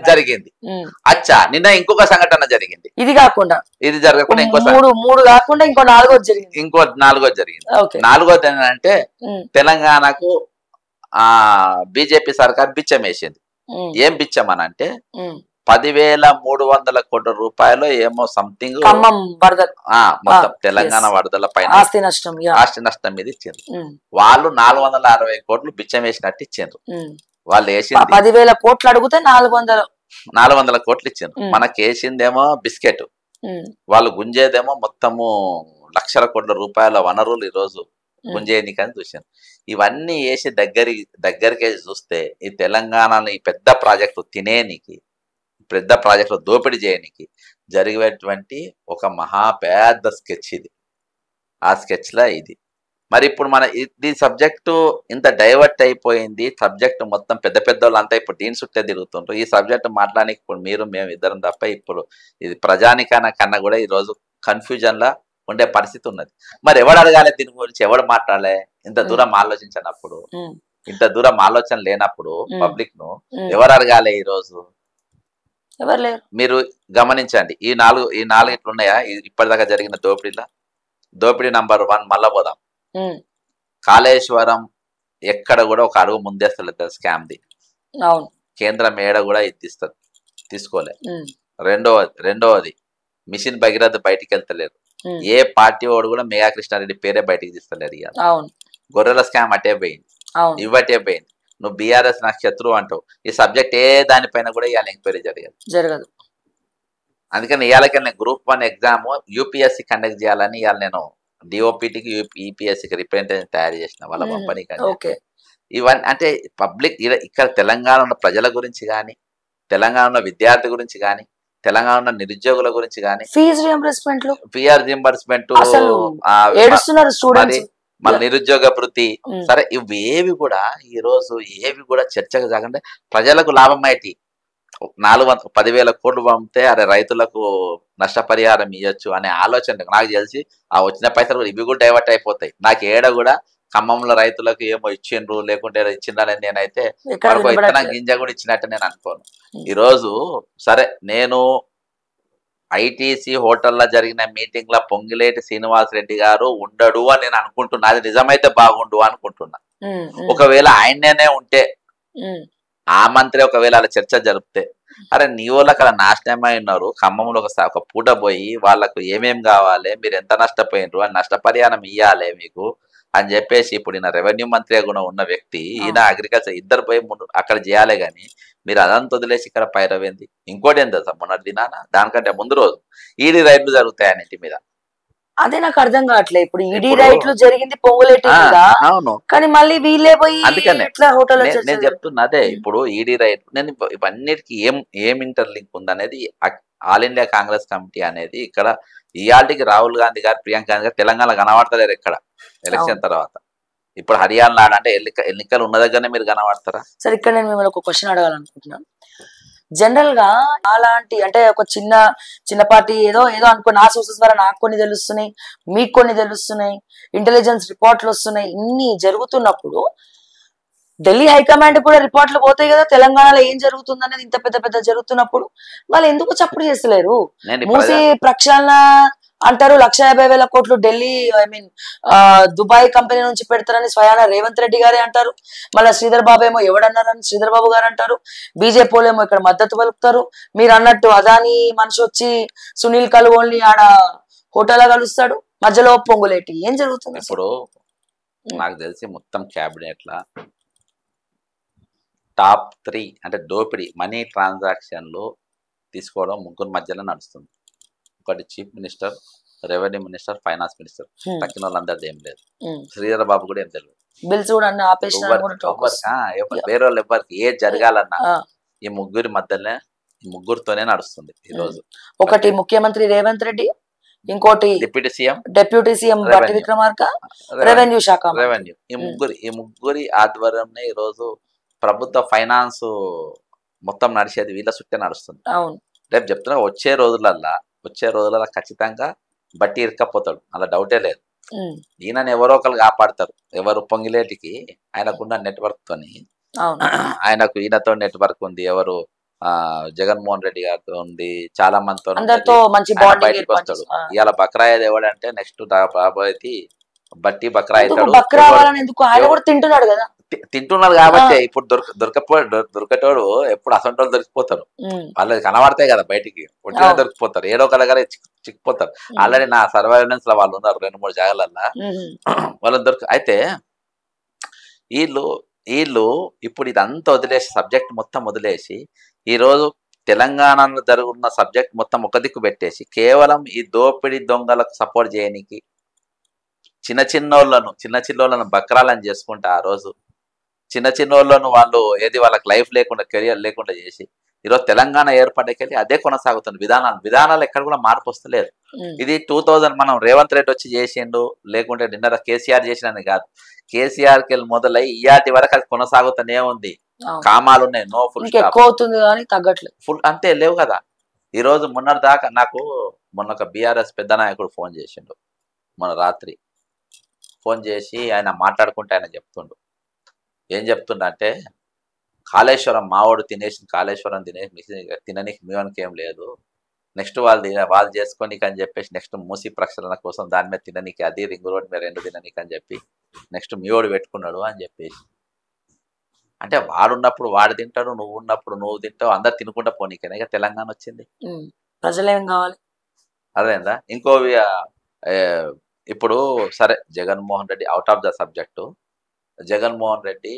జరిగింది. అచ్చా, నిన్న ఇంకొక సంఘటన జరిగింది. ఇది జరగకుండా మూడు కాకుండా ఇంకో నాలుగోది జరిగింది. నాలుగోది ఏంటంటే తెలంగాణకు బీజేపీ సర్కార్ బిచ్చం వేసింది. ఏం బిచ్చం అని అంటే 10,300 కోట్ల రూపాయలు ఏమో సంథింగ్ మొత్తం తెలంగాణ వరదల పైన ఆస్తి నష్టం మీద ఇచ్చారు. వాళ్ళు 460 కోట్లు బిచ్చం వేసినట్టు ఇచ్చారు. వాళ్ళు వేసింది 10,000 కోట్లు అడిగితే 400 కోట్లు ఇచ్చారు. మనకి వేసిందేమో బిస్కెట్, వాళ్ళు గుంజేదేమో మొత్తము లక్షల కోట్ల రూపాయల వనరులు ఈ రోజు గుంజేయనికని చూశాను. ఇవన్నీ వేసి దగ్గరికి చూస్తే ఈ తెలంగాణలో ఈ పెద్ద ప్రాజెక్టు తినేనికి, పెద్ద ప్రాజెక్టులు దోపిడీ చేయడానికి జరిగేటువంటి ఒక మహా పెద్ద స్కెచ్ ఇది. ఆ స్కెచ్ లా ఇది. మరి ఇప్పుడు మన ఇది సబ్జెక్టు ఇంత డైవర్ట్ అయిపోయింది. సబ్జెక్టు మొత్తం పెద్ద పెద్ద వాళ్ళు అంతా ఇప్పుడు దీని చుట్టే తిరుగుతుంటారు. ఈ సబ్జెక్టు మాట్లాడడానికి ఇప్పుడు మేము ఇద్దరం తప్ప ఇప్పుడు ఇది ప్రజానికన్నా కూడా ఈరోజు కన్ఫ్యూజన్ లా ఉండే పరిస్థితి ఉన్నది. మరి ఎవడు అడగాలి దీని గురించి, ఎవడు మాట్లాడాలి? ఇంత దూరం ఆలోచించినప్పుడు, ఇంత దూరం ఆలోచన లేనప్పుడు పబ్లిక్ ను ఎవరు అడగాలి? ఈ రోజు ఎవరు లేరు. మీరు గమనించండి. ఈ నాలుగు ఇట్లున్నాయా ఇప్పటిదాకా జరిగిన దోపిడీ నంబర్ 1 మళ్ళా పోదాం. కాళేశ్వరం ఎక్కడ కూడా ఒక అడుగు ముందేస్తలేదు స్కామ్ ది. కేంద్రం ఏడ కూడా ఇస్తుంది, తీసుకోలే. రెండవది మిషన్ భగీరథ బయటికి వెళ్తలేరు. ఏ పార్టీ వాడు కూడా మేఘా కృష్ణారెడ్డి పేరే బయటికి తీస్తలేరు. గొర్రెల స్కామ్ అటే పోయింది, ఇవ్వటే పోయింది. నువ్వు బీఆర్ఎస్ నాకు శత్రువు అంటావు. ఈ సబ్జెక్ట్ ఏ దానిపైన కూడా ఇవాళ ఎంక్వైరీ జరగదు. అందుకని ఇవాళకి నేను గ్రూప్ 1 ఎగ్జామ్ యూపీఎస్సీ కండక్ట్ చేయాలని ఇవాళ నేను డిఓపిటికి యూపీఎస్సీకి రిప్రజెంటేషన్ తయారు చేసిన వాళ్ళ కంపెనీ. ఇవన్నీ అంటే పబ్లిక్ ఇక్కడ తెలంగాణ ప్రజల గురించి కానీ, తెలంగాణ విద్యార్థి గురించి కానీ, తెలంగాణ నిరుద్యోగుల గురించి కానీ, ఫీజు రీయింబర్స్మెంట్ మళ్ళీ నిరుద్యోగ భృతి, సరే ఇవేవి కూడా ఈ రోజు ఏవి కూడా చర్చకు కాకుండా ప్రజలకు లాభం అయ్యి 10,000 కోట్లు పంపితే అరే రైతులకు నష్టపరిహారం ఇవ్వచ్చు అనే ఆలోచన నాకు తెలిసి ఆ వచ్చిన పైసలు కూడా ఇవి కూడా డైవర్ట్ అయిపోతాయి. నాకు ఏడ కూడా ఖమ్మంలో రైతులకు ఏమో ఇచ్చిండ్రు లేకుంటే ఇచ్చిండ్రని నేనైతే విత్తనం గింజ కూడా ఇచ్చినట్టు నేను అనుకోను. ఈరోజు సరే నేను ఐటీసీ హోటల్లో జరిగిన మీటింగ్ లో పొంగిలేటి శ్రీనివాస్ రెడ్డి గారు ఉండడు అని నేను అనుకుంటున్నా. అది నిజమైతే బాగుండు అనుకుంటున్నా. ఒకవేళ ఆయననే ఉంటే ఆ మంత్రి ఒకవేళ అలా చర్చ జరిపితే, అరే నీ వాళ్ళు అక్కడ నాశనమై ఉన్నారు, ఖమ్మంలో ఒక పూట పోయి వాళ్ళకు ఏమేం కావాలి, మీరు ఎంత నష్టపోయినరు అని నష్టపరిహారం ఇవ్వాలి మీకు అని చెప్పేసి, ఇప్పుడు ఈయన రెవెన్యూ మంత్రిగా కూడా ఉన్న వ్యక్తి, ఈయన అగ్రికల్చర్, ఇద్దరు పోయి అక్కడ చేయాలి. కానీ మీరు అదంతా వదిలేసి ఇక్కడ పైరవేంది. ఇంకోటి ఏంటో సార్, మొన్న దినాన దానికంటే ముందు రోజు ఈడీ రైడ్లు జరుగుతాయి అన్నింటి మీద. అదే నాకు అర్థం కావట్లేదు. ఇప్పుడు ఈడీ రైట్లు జరిగింది పొంగులేటి మీద, అవును, కానీ మళ్ళీ వీళ్ళే పోయి అందుకనే హోటల్ నేను చెప్తున్నా. అదే ఇప్పుడు ఈడీ రైట్, నేను ఇవన్నిటికీ ఏం ఇంటర్లింక్ ఉందనేది ఆల్ ఇండియా కాంగ్రెస్ కమిటీ అనేది ఇక్కడ ఇయాల్టికి రాహుల్ గాంధీ గారు, ప్రియాంక గాంధీ గారు తెలంగాణ కనబడతలేరు ఎక్కడ ఎలక్షన్ తర్వాత. ఇప్పుడు హర్యానా అంటే ఎన్నికలు ఉన్న దగ్గరనే మీరు కనబడతారా? సరే, ఇక్కడ నేను మిమ్మల్ని ఒక క్వశ్చన్ అడగాలనుకుంటున్నాను. జనరల్ గా అలాంటి అంటే ఒక చిన్నపాటి ఏదో అనుకో, నా సోర్సెస్ ద్వారా నాకు కొన్ని తెలుస్తున్నాయి, మీకు కొన్ని తెలుస్తున్నాయి, ఇంటెలిజెన్స్ రిపోర్ట్లు వస్తున్నాయి, ఇన్ని జరుగుతున్నప్పుడు ఢిల్లీ హైకమాండ్ కూడా రిపోర్ట్లు పోతాయి కదా తెలంగాణలో ఏం జరుగుతుంది అనేది. ఇంత పెద్ద జరుగుతున్నప్పుడు వాళ్ళు ఎందుకు చప్పుడు చేస్తలేరు? మూసి ప్రక్షాళన అంటారు, 1,50,000 కోట్లు ఢిల్లీ దుబాయ్ కంపెనీ నుంచి పెడతారని స్వయాన రేవంత్ రెడ్డి గారే అంటారు. మళ్ళీ శ్రీధర్ బాబు ఏమో ఎవడన్నారని శ్రీధర్ బాబు గారు అంటారు, బీజేపీ ఏమో ఇక్కడ మద్దతు పలుకుతారు. మీరు అన్నట్టు అదాని మనిషి వచ్చి సునీల్ కలువోల్ని ఆడ హోటల్ కలుస్తాడు, మధ్యలో పొంగులేటి. ఏం జరుగుతుంది ఇప్పుడు? నాకు తెలిసి మొత్తం క్యాబినెట్ లా టాప్ 3 అంటే దోపిడీ మనీ ట్రాన్సాక్షన్లు తీసుకోవడం ముగ్గురు మధ్యలో నడుస్తుంది. ఒకటి chief minister, revenue minister, finance minister. తక్కిన వాళ్ళందరిది ఏం లేదు. శ్రీధర్ బాబు కూడా ఏం తెలియదు. బిల్స్ కూడా అన్ని వేరే వాళ్ళు ఎవరికి ఏ జరగాలన్నా ఈ ముగ్గురి మధ్యలోనే, ఈ ముగ్గురితోనే నడుస్తుంది ఈ రోజు. ఒకటి ముఖ్యమంత్రి రేవంత్ రెడ్డి, ఇంకోటి డిప్యూటీ సీఎం బట్టి విక్రమార్క, రెవెన్యూ శాఖ రెవెన్యూ. ఈ ముగ్గురి ఆధ్వర్యంలో ఈ రోజు ప్రభుత్వ ఫైనాన్స్ మొత్తం నడిచేది వీళ్ళ చుట్టే నడుస్తుంది. రేపు చెప్తున్నా, వచ్చే రోజులలో ఖచ్చితంగా బట్టి ఇరకపోతాడు, అలా డౌటే లేదు. ఈయనని ఎవరో ఒకరు కాపాడతారు. ఎవరు? పొంగిలేటికి ఆయనకున్న నెట్వర్క్ తోని, ఆయనకు ఈయనతో నెట్వర్క్ ఉంది. ఎవరు? జగన్మోహన్ రెడ్డి గారితో ఉంది, చాలా మందితో బయటకు వస్తాడు. ఇవాళ బక్రాయద్ ఎవడంటే నెక్స్ట్ రాబోయేది బట్టి బక్రా అవుతాడు. తింటున్నాడు కదా, తింటున్నారు కాబట్టి ఇప్పుడు దొరకటోడు ఎప్పుడు అసంటోళ్ళు దొరికిపోతారు. వాళ్ళకి కనబడతాయి కదా బయటికి, ఒట్టిగా దొరికిపోతారు, ఏడో ఒక దగ్గర చిక్కిపోతారు. ఆల్రెడీ నా సర్వైలెన్స్ లో వాళ్ళు ఉన్నారు 2-3 జాగాలల్లో వాళ్ళు అయితే వీళ్ళు ఇప్పుడు ఇదంతా వదిలేసి, సబ్జెక్ట్ మొత్తం వదిలేసి, ఈ రోజు తెలంగాణలో జరుగుతున్న సబ్జెక్ట్ మొత్తం ఒక దిక్కు పెట్టేసి కేవలం ఈ దోపిడీ దొంగలకు సపోర్ట్ చేయడానికి చిన్నోళ్ళను బక్రాలను చేసుకుంటా, ఆ రోజు చిన్నోళ్ళను వాళ్ళు వాళ్ళకి లైఫ్ లేకుండా, కెరియర్ లేకుండా చేసి ఈరోజు తెలంగాణ ఏర్పడకెళ్ళి అదే కొనసాగుతుంది. విధానాలు ఎక్కడ కూడా మార్పు వస్తలేదు. ఇది 2000 మనం రేవంత్ రెడ్డి వచ్చి చేసిండు, లేకుంటే నిన్న కేసీఆర్ చేసినని కాదు. కేసీఆర్కి వెళ్ళి మొదలై ఇయాటి వరకు అది కొనసాగుతూనే ఉంది. కామాలు ఉన్నాయి, నో ఫుల్ అవుతుంది కానీ తగ్గట్లేదు, ఫుల్ అంతే లేవు కదా. ఈ రోజు మొన్నటి దాకా నాకు ఒక బీఆర్ఎస్ పెద్ద నాయకుడు ఫోన్ చేసిండు మొన్న రాత్రి. ఫోన్ చేసి ఆయన మాట్లాడుకుంటే ఆయన చెప్తుండు, ఏం చెప్తుండ అంటే, కాళేశ్వరం మావాడు కాళేశ్వరం తిననీకి మీవనికి ఏం లేదు, నెక్స్ట్ వాళ్ళు చేసుకోనికి అని చెప్పేసి నెక్స్ట్ మూసి ప్రక్షాళన కోసం దాని మీద తిననీకి, అది రింగ్ రోడ్ మీద 2 తిననీకి అని చెప్పి నెక్స్ట్ మీవాడు పెట్టుకున్నాడు అని చెప్పేసి. అంటే వాడున్నప్పుడు వాడు తింటాడు, నువ్వు ఉన్నప్పుడు నువ్వు తింటావు, అందరు తినుకుంటా పోనీకేనా ఇక తెలంగాణ వచ్చింది. ప్రజలేం కావాలి అదేందా. ఇంకో ఇప్పుడు సరే, Jaganmohan Reddy out of the subject. Jaganmohan Reddy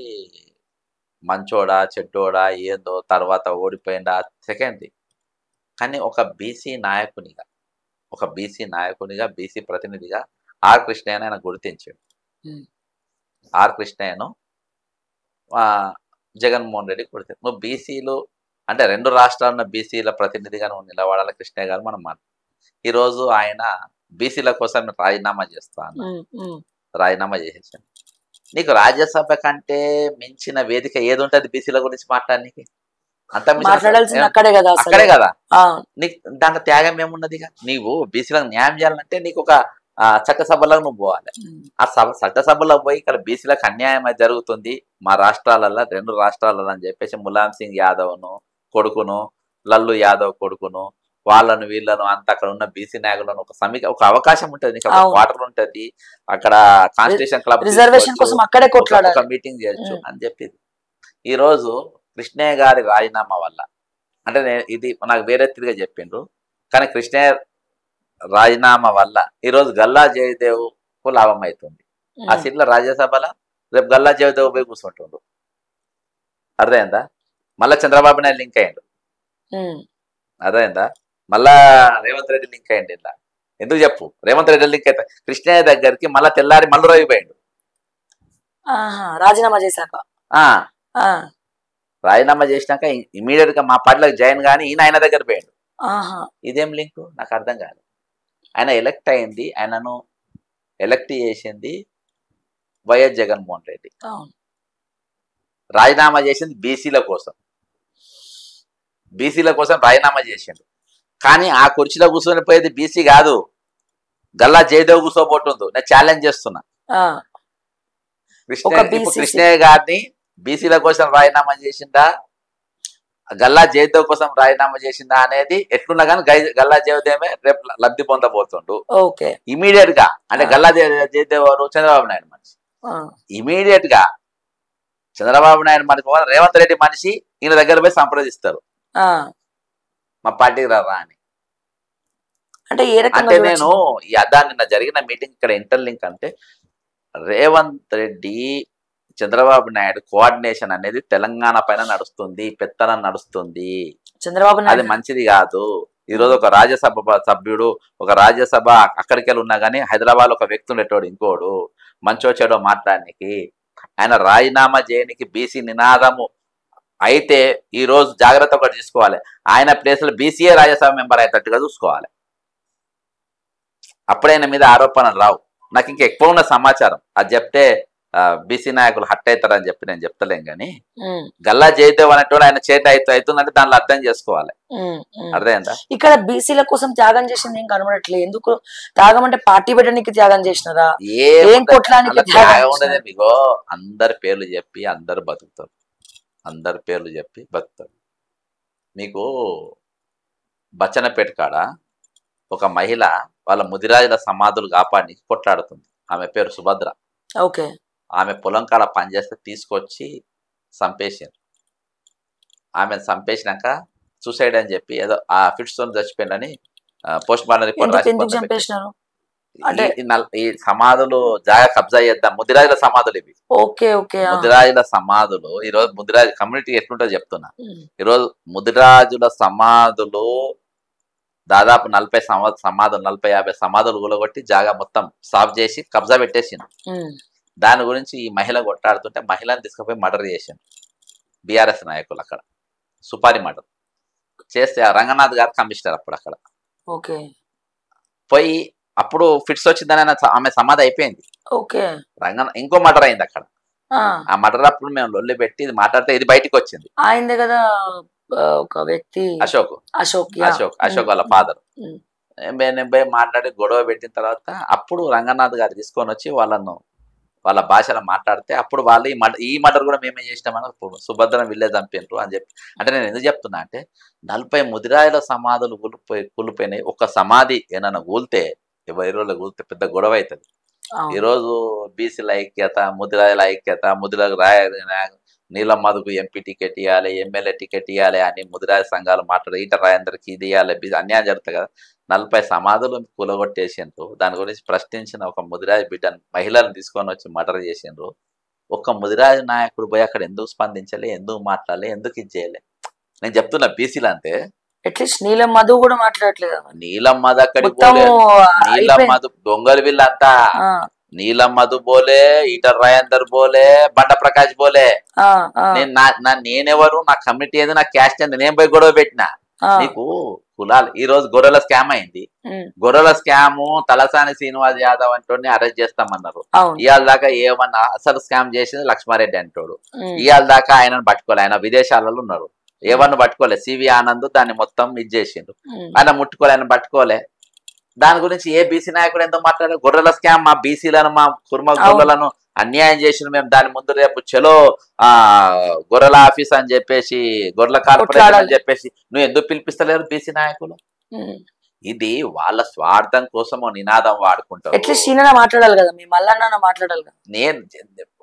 మంచోడా చెడ్డోడా ఏందో, తర్వాత ఓడిపోయిందా సెకండ్ది. కానీ ఒక బీసీ నాయకునిగా బీసీ ప్రతినిధిగా ఆర్ కృష్ణయ్యను ఆయన గుర్తించాడు. ఆర్ కృష్ణయ్యను జగన్మోహన్ రెడ్డి గుర్తించాడు. నువ్వు బీసీలు అంటే 2 రాష్ట్రాల బీసీల ప్రతినిధిగా నువ్వు నిలబడాలి కృష్ణయ్య గారు మనం మాట. ఈరోజు ఆయన బీసీల కోసం రాజీనామా చేసేసాను. నీకు రాజ్యసభ కంటే మించిన వేదిక ఏది ఉంటుంది బీసీల గురించి మాట్లాడడానికి? అక్కడే కదా. నీకు దాంట్లో త్యాగం ఏమున్నది? నీవు బీసీలకు న్యాయం చేయాలంటే నీకు ఒక చట్టసభలకు నువ్వు పోవాలి. ఆ చట్టసభలో పోయి ఇక్కడ బీసీలకు అన్యాయం జరుగుతుంది మా రాష్ట్రాలలో, 2 రాష్ట్రాలలో అని చెప్పేసి ములాయం సింగ్ యాదవ్ను కొడుకును, లల్లు యాదవ్ కొడుకును, వాళ్ళను వీళ్ళను అంత అక్కడ ఉన్న బీసీ నాయకులను ఒక ఒక అవకాశం ఉంటుంది, వాటర్ ఉంటది, అక్కడ కాన్స్టిట్యూషన్ క్లబ్ రిజర్వేషన్ కోసం అక్కడే కొట్లాడాలి, ఒక మీటింగ్ చేయొచ్చు అని చెప్పింది. ఈ రోజు కృష్ణయ్య గారి రాజీనామా వల్ల, అంటే ఇది నాకు వేరే తిరిగా చెప్పిండ్రు, కానీ కృష్ణయ్య రాజీనామా వల్ల ఈరోజు గల్లా జయదేవ్కు లాభం అవుతుంది. ఆ సీట్ల రాజ్యసభలో రేపు గల్లా జయదేవ్ పోయి కూర్చుంటుండ్రు. అర్థమైందా? మళ్ళా చంద్రబాబు నాయుడు లింక్ అయ్యిండు. అర్థమైందా? మళ్ళా రేవంత్ రెడ్డి లింక్ అయ్యిండు. ఇలా ఎందుకు చెప్పు, రేవంత్ రెడ్డి లింక్ అయితే కృష్ణయ్య దగ్గరికి మళ్ళా తెల్లారి మళ్ళీ రోగిపోయిండు రాజీనామా చేశాక. రాజీనామా చేసినాక ఇమీడియట్ గా మా పార్టీలోకి జాయిన్ కానీ ఈయన ఆయన దగ్గర పోయిండు. ఇదేం లింక్ నాకు అర్థం కాదు. ఆయన ఎలక్ట్ అయింది, ఆయనను ఎలక్ట్ చేసింది వైఎస్ జగన్మోహన్ రెడ్డి, రాజీనామా చేసింది బీసీల కోసం. బీసీల కోసం రాజీనామా చేసిండు, కానీ ఆ కుర్చీలో కూర్చొని పోయేది బీసీ కాదు, గల్లా జయదేవ్ కూర్చోబోతుంది. నేను ఛాలెంజ్ చేస్తున్నా. కృష్ణయ్య గారిని బీసీల కోసం రాజీనామా చేసిందా, గల్లా జయదేవ్ కోసం రాజీనామా చేసిందా అనేది ఎట్లున్నా కానీ గల్లా జయదేవే రేపు లబ్ధి పొందబోతుండు ఇమీడియట్ గా. అంటే గల్లా జయదేవ్ వారు చంద్రబాబు నాయుడు మనిషి, ఇమీడియట్ గా చంద్రబాబు నాయుడు మనిషి రేవంత్ రెడ్డి మనిషి ఈయన దగ్గర పోయి సంప్రదిస్తారు, మా పార్టీకి రా అని. అంటే నేను ఈ అదాన్ని నిన్న జరిగిన మీటింగ్ ఇక్కడ ఇంటర్లింక్ అంటే రేవంత్ రెడ్డి చంద్రబాబు నాయుడు కోఆర్డినేషన్ అనేది తెలంగాణ పైన నడుస్తుంది, పెత్తనం నడుస్తుంది. చంద్రబాబు నాయుడు అది మంచిది కాదు. ఈరోజు ఒక రాజ్యసభ సభ్యుడు, ఒక రాజ్యసభ అక్కడికి వెళ్ళి ఉన్నా కానీ హైదరాబాద్ ఒక వ్యక్తి ఉండేటోడు ఇంకోడు మంచో చెడో మాట్లాడడానికి, ఆయన రాజీనామా చేయడానికి బీసీ నినాదము అయితే ఈ రోజు జాగ్రత్త ఒకటి తీసుకోవాలి, ఆయన ప్లేస్లో బీసీఏ రాజ్యసభ మెంబర్ అయ్యేటట్టుగా చూసుకోవాలి. అప్పుడైన మీద ఆరోపణలు రావు. నాకు ఇంకా ఎక్కువ ఉన్న సమాచారం అది చెప్తే బీసీ నాయకులు హట్ అవుతారని చెప్పి నేను చెప్తలేం కానీ గల్లా జయదేవ్ అనేటోడు ఆయన చేత అవుతుందంటే దానిలో అర్థం చేసుకోవాలి. అర్థమైందా? ఇక్కడ బీసీల కోసం త్యాగం చేసింది ఏం కనబడట్లేదు. ఎందుకు త్యాగం అంటే పార్టీ పెట్టడానికి త్యాగం చేసినారా, ఏం కొట్లానికి త్యాగం ఉండదు. మీగో అందరి పేర్లు చెప్పి అందరు బతుకుతారు, అందరి పేర్లు చెప్పి బతుకుతారు. మీకు బచ్చనపేట కాడ ఒక మహిళ వాళ్ళ ముదిరాజుల సమాధులు కాపాడి కొట్లాడుతుంది. ఆమె పేరు సుభద్ర. ఓకే. ఆమె పొలం కాడ పనిచేస్తే తీసుకొచ్చి చంపేసారు. ఆమెను చంపేసినాక సూసైడ్ అని చెప్పి ఏదో ఆ ఫిట్స్ తో చచ్చిపోయిందని పోస్ట్ మార్టం రిపోర్ట్ రాసి ఈ సమాధులు జాగా కబ్జా చేద్దాం, ముదిరాజుల సమాధులు ఇవి. ముదిరాజుల సమాధులు ఈరోజు ముదిరాజు కమ్యూనిటీ ఎట్లుంటో చెప్తున్నా. ఈరోజు ముదిరాజుల సమాధులు దాదాపు 40 సమాధులు 40-50 సమాధులు కూలగొట్టి జాగా మొత్తం సాఫ్ చేసి కబ్జా పెట్టేసిండు. దాని గురించి ఈ మహిళ కొట్లాడుతుంటే మహిళను తీసుకుపోయి మర్డర్ చేసిండు బీఆర్ఎస్ నాయకులు. అక్కడ సుపారి మర్డర్ చేస్తే రంగనాథ్ గారు కమిషనర్ అప్పుడు అక్కడ పోయి అప్పుడు ఫిట్స్ వచ్చిందని ఆమె సమాధి అయిపోయింది. ఇంకో మర్డర్ అయింది అక్కడ. ఆ మర్డర్ అప్పుడు మేము లొల్లి పెట్టి ఇది మాట్లాడితే ఇది బయటికి వచ్చింది. అయింది కదా ఒక వ్యక్తి అశోక్ వాళ్ళ ఫాదర్. నేను పోయి మాట్లాడి గొడవ పెట్టిన తర్వాత అప్పుడు రంగనాథ్ గారు తీసుకొని వచ్చి వాళ్ళ భాషలో మాట్లాడితే అప్పుడు వాళ్ళు ఈ మర్డర్ కూడా మేమేం చేసినామని సుభద్రం వీళ్ళే చంపినారు అని చెప్పి. అంటే నేను ఎందుకు చెప్తున్నా అంటే 40 ముదిరాజుల సమాధులు కూలిపోయినాయి. ఒక సమాధి ఏమైనా కూలితే 20 రోజులు కూలితే పెద్ద గొడవ అవుతుంది. ఈరోజు బీసీల ఐక్యత, ముదిరాజుల ఐక్యత, నీలం మధుకు ఎంపీ టికెట్ ఇవ్వాలి, ఎమ్మెల్యే టికెట్ ఇవ్వాలి అని ముదిరాజు సంఘాలు మాట్లాడే ఈట రాయందరికి ఇది ఇవ్వాలి, అన్యాయం జరుగుతుంది కదా. 40 సమాధులు కూలగొట్టేసిండ్రు. దాని గురించి ప్రశ్నించిన ఒక ముదిరాజు బిడ్డను మహిళలను తీసుకొని వచ్చి మర్డర్ చేసిండ్రు. ఒక్క ముదిరాజు నాయకుడు పోయి అక్కడ ఎందుకు స్పందించలే, ఎందుకు మాట్లాడలే, ఎందుకు ఇది చేయలే? నేను చెప్తున్నా బీసీలు అంతే. అట్లీస్ట్ నీలం మధు కూడా మాట్లాడట్లేదు. నీలం మధు అక్కడికి నీలం మధు దొంగలు వీళ్ళంతా. నీలం మధు బోలే, ఈటర్ రాయందర్ బోలే, బండ ప్రకాష్ బోలే. నేనెవరు, నా కమిటీ ఏది, నా క్యాస్ట్ ఏంది, నేను పోయి గొడవ పెట్టినా. నీకు కులాలు ఈ రోజు గొర్రెల స్కామ్ అయింది. గొర్రెల scam Talasani Srinivas Yadav Antony arrest చేస్తామన్నారు. ఇవాళ దాకా ఏమన్నా అసలు స్కామ్ చేసింది లక్ష్మారెడ్డి అంటోడు. ఇవాళ దాకా ఆయనను పట్టుకోలే, ఆయన విదేశాలలో ఉన్నారు. ఏమన్నా పట్టుకోలే. సివి ఆనంద్ దాన్ని మొత్తం ఇది చేసిండు. ఆయన ముట్టుకోలే, ఆయన పట్టుకోలే. దాని గురించి ఏ బీసీ నాయకుడు ఎంతో మాట్లాడారు. గొర్రెల స్కామ్ మా బీసీలను, మా కుర్మ గొర్రెలను అన్యాయం చేసిన మేము దాని ముందు రేపు చలో గొర్రెల ఆఫీస్ అని చెప్పేసి, గొర్రెల కార్పొరేషన్ అని చెప్పేసి నువ్వు ఎందుకు పిలిపిస్తలేరు బీసీ నాయకులు? ఇది వాళ్ళ స్వార్థం కోసం నినాదం వాడుకుంటారు. అట్లీస్ట్ ఈయన మాట్లాడాలి కదా, మీ మల్లన్న మాట్లాడాలి కదా. నేను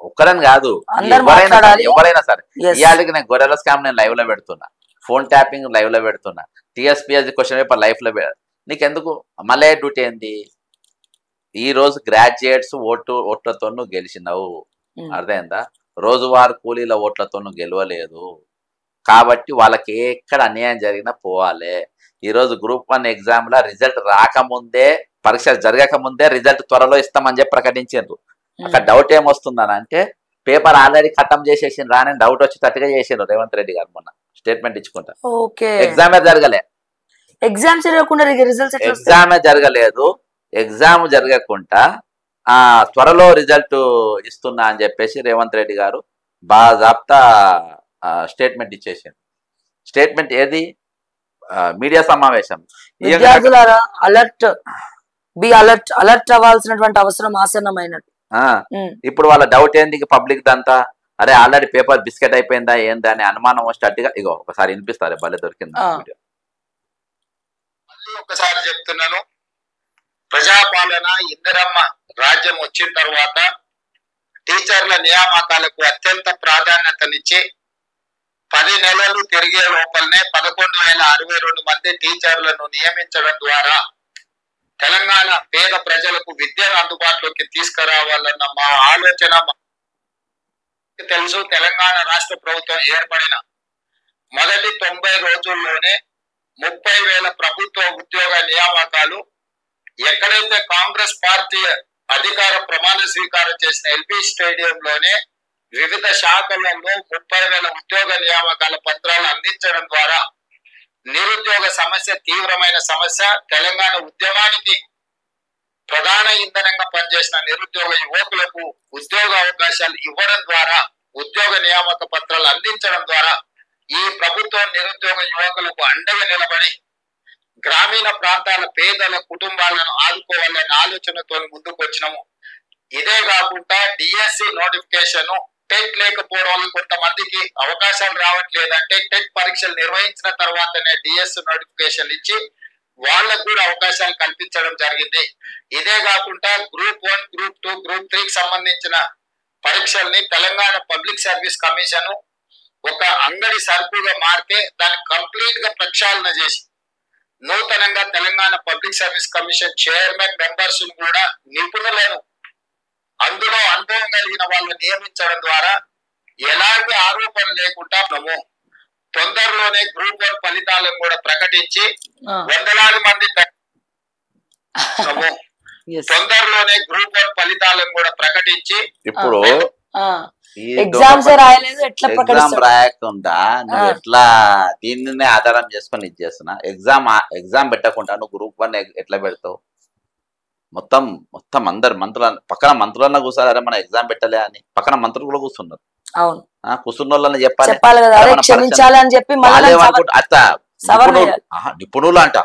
ఒక్కరని కాదు, అందరూ మాట్లాడాలి. ఎవరైనా సరే. Yes. ఇవాళకి నేను గొర్రెల స్కామ్ నేను లైవ్ లో పెడుతున్నా, ఫోన్ ట్యాపింగ్ లైవ్ లో పెడుతున్నా, టీఎస్పీఎస్ క్వశ్చన్ పేపర్ లైఫ్ లో నీకెందుకు మళ్ళీ డ్యూటీ ఏంది? ఈ రోజు గ్రాడ్యుయేట్స్ ఓట్లతో గెలిచినావు, అర్థమైందా? రోజువారు కూలీల ఓట్లతో గెలవలేదు కాబట్టి వాళ్ళకి ఎక్కడ అన్యాయం జరిగినా పోవాలి. ఈ రోజు గ్రూప్ 1 ఎగ్జామ్ లో రిజల్ట్ రాకముందే, పరీక్ష జరగక ముందే రిజల్ట్ త్వరలో ఇస్తామని చెప్పి ప్రకటించారు. అక్కడ డౌట్ ఏమొస్తుందని అంటే పేపర్ ఆల్రెడీ ఖతం చేసేసి రాని డౌట్ వచ్చేటట్టుగా చేసిండ్రు రేవంత్ రెడ్డి గారు మొన్న స్టేట్మెంట్ ఇచ్చుకుంటా. ఎగ్జామే జరగలే, ఎగ్జామే జరగలేదు, ఎగ్జామ్ జరగకుండా త్వరలో రిజల్ట్ ఇస్తున్నా అని చెప్పేసి రేవంత్ రెడ్డి గారు బాజాప్తా స్టేట్మెంట్ ఇచ్చేసింది. స్టేట్మెంట్ ఏది? మీడియా సమావేశం. విద్యార్థులారా అలర్ట్, బి అలర్ట్, అలర్ట్ అవ్వాల్సినటువంటి అవసరం ఆసన్నమైనది. ఇప్పుడు వాళ్ళ డౌట్ ఏంది పబ్లిక్ దంతా, అరే ఆల్రెడీ పేపర్ బిస్కెట్ అయిపోయిందా ఏందా అని అనుమానం వచ్చేటట్టుగా ఇగో ఒకసారి వినిపిస్తారు, భలే దొరికింది వీడియో. ఒకసారి చెప్తున్నాను, ప్రజాపాలన ఇందిరమ్మ రాజ్యం వచ్చిన తర్వాత టీచర్ల నియామకాలకు అత్యంత ప్రాధాన్యతనిచ్చి 10 నెలలు తిరిగే లోపలనే 11,062 మంది టీచర్లను నియమించడం ద్వారా తెలంగాణ పేద ప్రజలకు విద్యను అందుబాటులోకి తీసుకురావాలన్న మా ఆలోచన. తెలుసు, తెలంగాణ రాష్ట్ర ప్రభుత్వం ఏర్పడిన మొదటి 90 రోజుల్లోనే 30,000 ప్రభుత్వ ఉద్యోగ నియామకాలు, ఎక్కడైతే కాంగ్రెస్ పార్టీ అధికార ప్రమాణ స్వీకారం చేసిన ఎల్బీ స్టేడియంలోనే వివిధ శాఖలలో 30,000 ఉద్యోగ నియామకాల పత్రాలు అందించడం ద్వారా నిరుద్యోగ సమస్య తీవ్రమైన సమస్య. తెలంగాణ ఉద్యమానికి ప్రధాన ఇంధనంగా పనిచేసిన నిరుద్యోగ యువకులకు ఉద్యోగ అవకాశాలు ఇవ్వడం ద్వారా, ఉద్యోగ నియామక పత్రాలు అందించడం ద్వారా ఈ ప్రభుత్వం నిరుద్యోగ యువకులకు అండగా నిలబడి గ్రామీణ ప్రాంతాల పేదల కుటుంబాలను ఆదుకోవాలనే ఆలోచనతో ముందుకు వచ్చినాము. ఇదే కాకుండా డిఎస్సి నోటిఫికేషన్, టెట్ లేకపోవడం వల్ల కొంతమందికి అవకాశాలు రావట్లేదంటే టెట్ పరీక్షలు నిర్వహించిన తర్వాతనే డిఎస్సి నోటిఫికేషన్ ఇచ్చి వాళ్ళకు కూడా అవకాశాలు కల్పించడం జరిగింది. ఇదే కాకుండా గ్రూప్ 1, గ్రూప్ 2, గ్రూప్ 3కి సంబంధించిన పరీక్షల్ని తెలంగాణ పబ్లిక్ సర్వీస్ కమిషన్ ఒక అంగడి సరుకుగా మారితే దాన్ని కంప్లీట్ గా ప్రక్షాళన చేసి నూతనంగా Telangana public service commission chairman members కూడా నిపుణులను, అందులో అనుభవం కలిగిన వాళ్ళని నియమించడం ద్వారా ఎలాంటి ఆరోపణ లేకుండా తొందరలోనే గ్రూప్ 1 ఫలితాలను కూడా ప్రకటించి వందలాది మంది తొందరలోనే గ్రూప్ 1 ఫలితాలను కూడా ప్రకటించి ఇప్పుడు ఎగ్జామ్స్ ఎగ్జామ్ రాయకుండా నువ్వు ఎట్లా దీనినే ఆధారం చేసుకొని ఇది చేస్తున్నా? ఎగ్జామ్ పెట్టకుండా నువ్వు గ్రూప్ 1 ఎట్లా పెడతావు? మొత్తం అందరు మంత్రులు పక్కన మంత్రులన్నా కూర్చోాలి, అరే మన ఎగ్జామ్ పెట్టలే అని పక్కన మంత్రులు కూడా కూర్చున్నారు. కూర్చున్న వాళ్ళని చెప్పాలి, నిపుణులు అంట.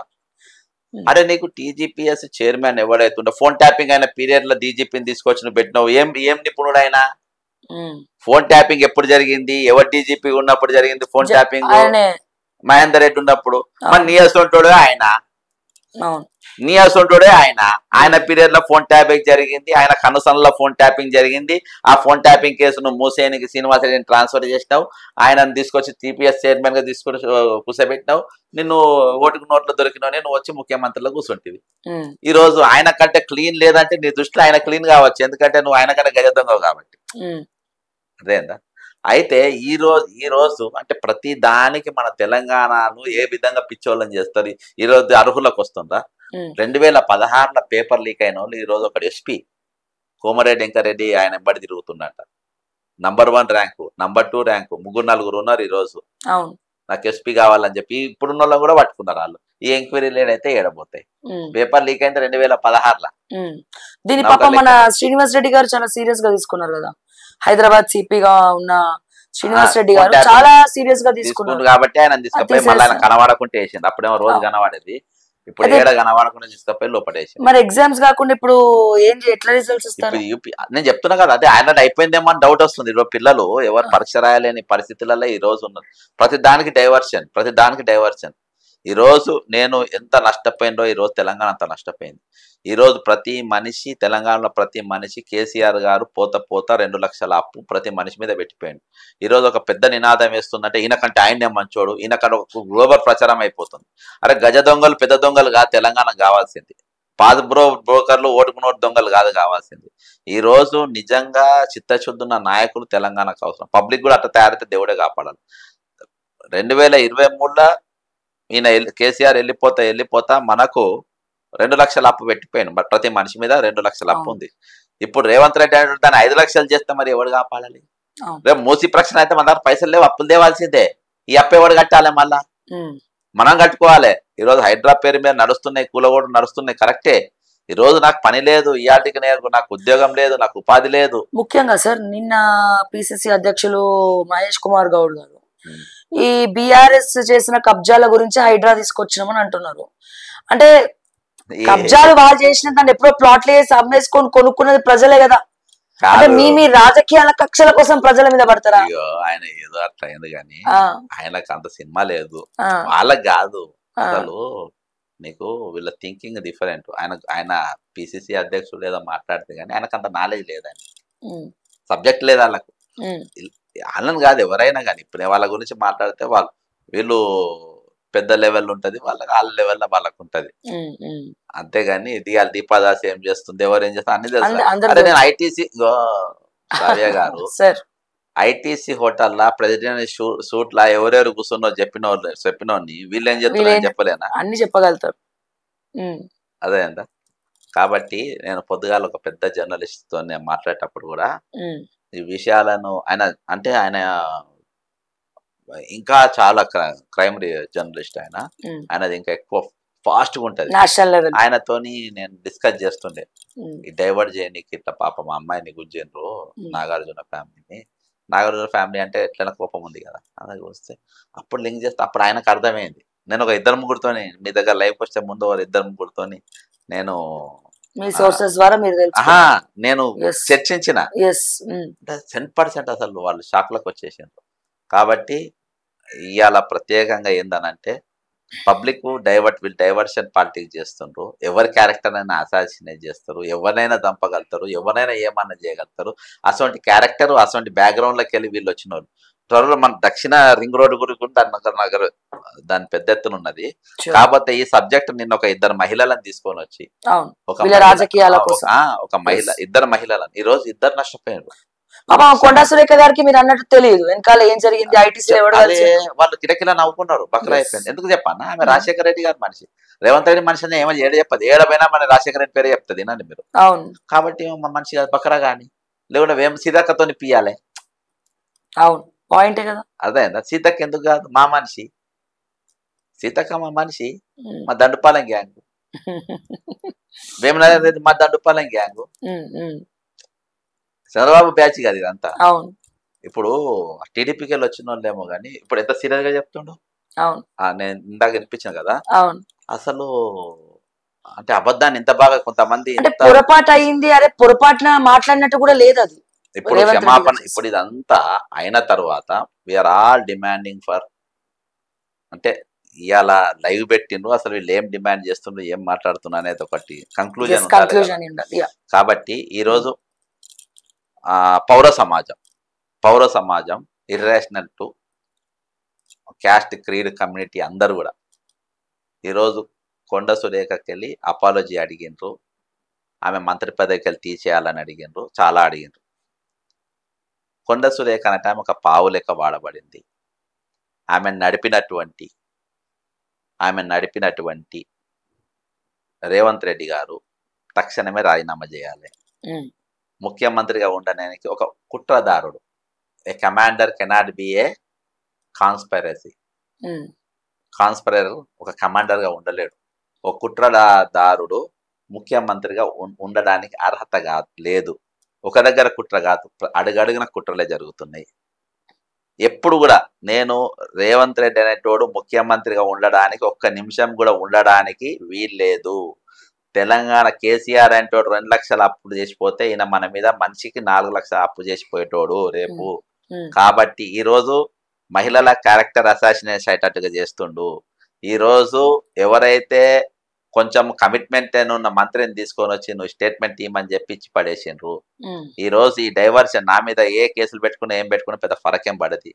అరే నీకు టీజీపీఎస్ చైర్మన్ ఎవడైతుండో ఫోన్ ట్యాపింగ్ అయిన పీరియడ్ లో డీజీపీని తీసుకొచ్చి నువ్వు పెట్టినావు, ఏం నిపుణుడు అయినా? ఫోన్ ట్యాపింగ్ ఎప్పుడు జరిగింది? ఎవరు డీజీపీ ఉన్నప్పుడు జరిగింది ఫోన్ ట్యాపింగ్? మహేందర్ రెడ్డి ఉన్నప్పుడు. మరి నీయసంటోడే ఆయన పీరియడ్ లో ఫోన్ ట్యాపింగ్ జరిగింది, ఆయన కనుసనలో ఫోన్ ట్యాపింగ్ జరిగింది. ఆ ఫోన్ ట్యాపింగ్ కేసును మూసేనికి శ్రీనివాసరెడ్డిని ట్రాన్స్ఫర్ చేసినావు, ఆయనను తీసుకొచ్చి టీపీఎస్ చైర్మన్ గా తీసుకొని కూర్చోబెట్టినావు. నిన్ను ఓటుకు నోట్లు దొరికినావు, నువ్వు వచ్చి ముఖ్యమంత్రిలో కూర్చుంటివి. ఈ రోజు ఆయన కంటే క్లీన్ లేదంటే నీ దృష్టిలో ఆయన క్లీన్ కావచ్చు, ఎందుకంటే నువ్వు ఆయన కంటే గజ దొంగవు కాబట్టి. అదేందా? అయితే ఈ రోజు అంటే ప్రతి దానికి మన తెలంగాణను ఏ విధంగా పిచ్చోళ్ళని చేస్తారు. ఈ రోజు అర్హులకు వస్తుందా? 2016లో పేపర్ లీక్ అయిన వాళ్ళు ఈ రోజు ఒకటి ఎస్పీ కోమరెడ్డి వెంకరెడ్డి ఆయన ఎంబడి తిరుగుతున్నట్ట. నంబర్ 1 ర్యాంకు, నంబర్ 2 ర్యాంకు, 3-4 ఉన్నారు ఈ రోజు. నాకు ఎస్పీ కావాలని చెప్పి ఇప్పుడున్న వాళ్ళని కూడా పట్టుకున్నారు వాళ్ళు. ఈ ఎంక్వైరీ లేడైతే ఏడబోతాయి. పేపర్ లీక్ అయితే 2016లో. దీని పాపం మన శ్రీనివాస్ రెడ్డి గారు చాలా సీరియస్ గా తీసుకున్నారు కదా. హైదరాబాద్ సిపిగా ఉన్న శ్రీనివాస్ రెడ్డి గారు చాలా సీరియస్ గా తీసుకున్నారు కాబట్టి ఆయన తీసుకపోయి మళ్ళీ ఆయన కనబడకుంటే వేసింది. అప్పుడేమో రోజు కనబడేది, ఇప్పుడు ఏడ కనబడకుండా తీసుకపోయి లోపడేసి. మరి ఎగ్జామ్స్ కాకుండా ఇప్పుడు ఎట్లా రిజల్ట్స్ ఇస్తారు? నేను చెప్తున్నా కదా, అదే ఆయన అయిపోయిందేమో అని డౌట్ వస్తుంది. ఇప్పుడు పిల్లలు ఎవరు పరీక్ష రాయలేని పరిస్థితులలో ఈ రోజు ఉన్నారు. ప్రతి దానికి డైవర్షన్. ఈరోజు నేను ఎంత నష్టపోయిందో ఈరోజు తెలంగాణ అంత నష్టపోయింది. ఈరోజు ప్రతి మనిషి తెలంగాణలో ప్రతి మనిషి కేసీఆర్ గారు పోత 2 లక్షల అప్పు ప్రతి మనిషి మీద పెట్టిపోయింది. ఈరోజు ఒక పెద్ద నినాదం వేస్తుందంటే ఈయనకంటే ఆయనే మంచోడు, ఈయనకంటే ఒక గ్లోబల్ ప్రచారం అయిపోతుంది. అరే గజ దొంగలు పెద్ద దొంగలు కాదు తెలంగాణ కావాల్సింది, పాత బ్రోకర్లు ఓటుకు నోటు దొంగలు కాదు కావాల్సింది. ఈ రోజు నిజంగా చిత్తశుద్ధున్న నాయకులు తెలంగాణకు అవసరం. పబ్లిక్ కూడా అట్లా తయారైతే దేవుడే కాపాడాలి. 2023లో ఈయన కేసీఆర్ వెళ్ళిపోతా మనకు 2 లక్షల అప్పు పెట్టిపోయాను. మరి ప్రతి మనిషి మీద 2 లక్షల అప్పు ఉంది. ఇప్పుడు రేవంత్ రెడ్డి అంటే దాన్ని 5 లక్షలు చేస్తే మరి ఎవడు కాపాడాలి? రేపు మూసి ప్రశ్న అయితే మన దగ్గర పైసలు లేవు, అప్పులు తేవాల్సిందే. ఈ అప్పు ఎవడు కట్టాలి? మళ్ళా మనం కట్టుకోవాలి. ఈరోజు హైడ్రా పేరు మీద నడుస్తున్నాయి, కూలగోడు నడుస్తున్నాయి, కరెక్టే. ఈ రోజు నాకు పని లేదు, ఇయాటికి నాకు ఉద్యోగం లేదు, నాకు ఉపాధి లేదు. ముఖ్యంగా సార్ నిన్న పిసిసి అధ్యక్షులు మహేష్ కుమార్ గౌడ్ గారు ఈ బీఆర్ఎస్ చేసిన కబ్జాల గురించి హైడ్రా తీసుకొచ్చినామని అంటున్నారు. అంటే కబ్జాలు వాళ్ళు చేసిన దాన్ని ఎప్పుడో ప్లాట్లు వేసి అమ్మేసుకొని కొనుక్కున్నది ప్రజలే కదా. అంటే మీ రాజకీయాల కక్షల కోసం ప్రజల మీద పడతారా? ఆయన ఏదో అట్లా అయింది కానీ ఆయనకు అంత సినిమా లేదు, వాళ్ళకి కాదు. అసలు నీకు వీళ్ళ థింకింగ్ డిఫరెంట్. ఆయన పిసిసి అధ్యక్షుడు ఏదో మాట్లాడితే కానీ ఆయనకు అంత నాలెడ్జ్ లేదని, సబ్జెక్ట్ లేదు వాళ్ళకు. వాళ్ళని కాదు ఎవరైనా కానీ ఇప్పుడు వాళ్ళ గురించి మాట్లాడితే వీళ్ళు పెద్ద లెవెల్ ఉంటది, వాళ్ళకి వాళ్ళ లెవెల్లో వాళ్ళకు ఉంటది. అంతేగాని ఇది వాళ్ళ దీపాదాసి ఏం చేస్తుంది, ఎవరు ఏం చేస్తారు అన్ని తెలుసు. అదే నేను ఐటీసీ సావ్య గారు ఐటీసీ హోటల్లా ప్రెసిడెంట్ సూట్ లా ఎవరెవరు కూర్చున్నో చెప్పినోని వీళ్ళు ఏం చెప్తున్నారు చెప్పలేనా? అన్ని చెప్పగలుగుతారు. అదే అంట. కాబట్టి నేను పొద్దుగాల ఒక పెద్ద జర్నలిస్ట్ తో నేను మాట్లాడేటప్పుడు కూడా ఈ విషయాలను ఆయన ఇంకా చాలా క్రైమ్ జర్నలిస్ట్ ఆయనది ఇంకా ఎక్కువ ఫాస్ట్ గా ఉంటది. ఆయనతోని నేను డిస్కస్ చేస్తుండే ఈ డైవర్ట్ చేయడానికి. ఇట్లా పాప మా అమ్మాయిని గుజ్జిండ్రు నాగార్జున ఫ్యామిలీని. నాగార్జున ఫ్యామిలీ అంటే ఎట్లైనా కోపం ఉంది కదా, అలాగే వస్తే అప్పుడు లింక్ చేస్తే అప్పుడు ఆయనకు అర్థమైంది. నేను ఒక 2 ముగ్గురుతోని మీ దగ్గర లైవ్ వస్తే ముందు 2 ముగ్గురుతోని నేను నేను చర్చించిన 100% అసలు వాళ్ళు షాక్ లకు వచ్చేసిండ్రు. కాబట్టి ఇవాళ ప్రత్యేకంగా ఏందనంటే పబ్లిక్ డైవర్షన్ పాలిటిక్స్ చేస్తుండ్రు. ఎవరి క్యారెక్టర్ అయినా అసాసినేట్ చేస్తారు, ఎవరినైనా చంపగలుగుతారు, ఎవరైనా ఏమన్నా చేయగలుగుతారు. అటువంటి క్యారెక్టర్ అటువంటి బ్యాక్గ్రౌండ్ లోకి వెళ్ళి వీళ్ళు వచ్చిన వాళ్ళు. త్వరలో మన దక్షిణ రింగ్ రోడ్డు గురించి దాని పెద్ద ఎత్తున ఉన్నది. కాకపోతే ఈ సబ్జెక్ట్ నిన్న ఒక 2 మహిళలను తీసుకొని వచ్చి ఒక మహిళ 2 మహిళలను ఈ రోజు 2 నష్టపోయారు. కొండా సురేఖ గారికి మీరు అన్నట్టు తెలియదు వెనకాల ఏం జరిగింది. వాళ్ళు కిరకిలా నవ్వుకున్నారు, బక్కర అయిపోయింది. ఎందుకు చెప్పాను, ఆమె రాజశేఖర రెడ్డి గారి మనిషి, రేవంత్ రెడ్డి మనిషి ఏమో చెప్పదు, ఏడపోయినా మన రాజశేఖర రెడ్డి పేరే చెప్తుంది వినండి మీరు. కాబట్టి మా మనిషి కాదు బక్కరా గాని, లేకుంటే సీతక్కతో పియాలి. అవును పాయింటే కదా. అదే సీతక్క ఎందుకు కాదు, మా మనిషి సీతక్క, మా మనిషి, మా దండుపాలెం గ్యాంగ్, వేమనారాయణ రెడ్డి మా దండుపాలెం గ్యాంగ్, చంద్రబాబు బ్యాచ్ కాదు ఇదంతా. ఇప్పుడు టీడీపీకి వెళ్ళి వచ్చిన వాళ్ళేమో కానీ ఇప్పుడు ఎంత సీరియస్ గా చెప్తుండో. నేను ఇందాక వినిపించాను కదా, అసలు అంటే అబద్ధాన్ని ఇంత బాగా కొంతమంది పొరపాటు అయింది, అరే పొరపాటున మాట్లాడినట్టు కూడా లేదు అది. ఇప్పుడు క్షమాపణ, ఇప్పుడు ఇదంతా అయిన తర్వాత వీఆర్ ఆల్ డిమాండింగ్ ఫర్, అంటే ఇవాళ లైవ్ పెట్టిండ్రు, అసలు వీళ్ళు ఏం డిమాండ్ చేస్తుండ్రు, ఏం మాట్లాడుతున్నారు అనేది ఒకటి కంక్లూజన్ ఉండాలి. కాబట్టి ఈరోజు పౌర సమాజం irrational to caste creed community అందరు కూడా ఈరోజు కొండ సురేఖకి వెళ్ళి అపాలజీ అడిగిండ్రు, ఆమె మంత్రి పదవికి వెళ్ళి తీసేయాలని అడిగిండ్రు, చాలా అడిగిండ్రు. కొండ సురేఖ అనే టైం ఒక పావు లెక్క వాడబడింది. ఆమె నడిపినటువంటి రేవంత్ రెడ్డి గారు తక్షణమే రాజీనామా చేయాలి. ముఖ్యమంత్రిగా ఉండడానికి ఒక కుట్రదారుడు, ఏ కమాండర్ కెనాట్ బి ఏ కాన్స్పైరసీ. కాన్స్పైరర్ ఒక కమాండర్ గా ఉండలేడు. ఒక కుట్రదారుడు ముఖ్యమంత్రిగా ఉండడానికి అర్హత లేదు. ఒక దగ్గర కుట్ర కాదు, అడుగడుగున కుట్రలే జరుగుతున్నాయి. ఎప్పుడు కూడా నేను రేవంత్ రెడ్డి అనేటోడు ముఖ్యమంత్రిగా ఉండడానికి 1 నిమిషం కూడా ఉండడానికి వీల్లేదు. తెలంగాణ కేసీఆర్ అంటోడు 2 లక్షల అప్పు చేసిపోతే ఈయన మన మీద మనిషికి 4 లక్షల అప్పు చేసిపోయేటోడు రేపు. కాబట్టి ఈ రోజు మహిళల క్యారెక్టర్ అసాసినేట్ అయ్యేటట్టుగా చేస్తుండు. ఈ రోజు ఎవరైతే కొంచెం కమిట్మెంట్ ఉన్న మంత్రిని తీసుకొని వచ్చి నువ్వు స్టేట్మెంట్ ఇవ్వమని చెప్పి ఇచ్చి పడేసిండ్రు. ఈ రోజు ఈ డైవర్షన్ నా మీద ఏ కేసులు పెట్టుకున్నా ఏం పెట్టుకున్నా పెద్ద ఫరకేం పడది.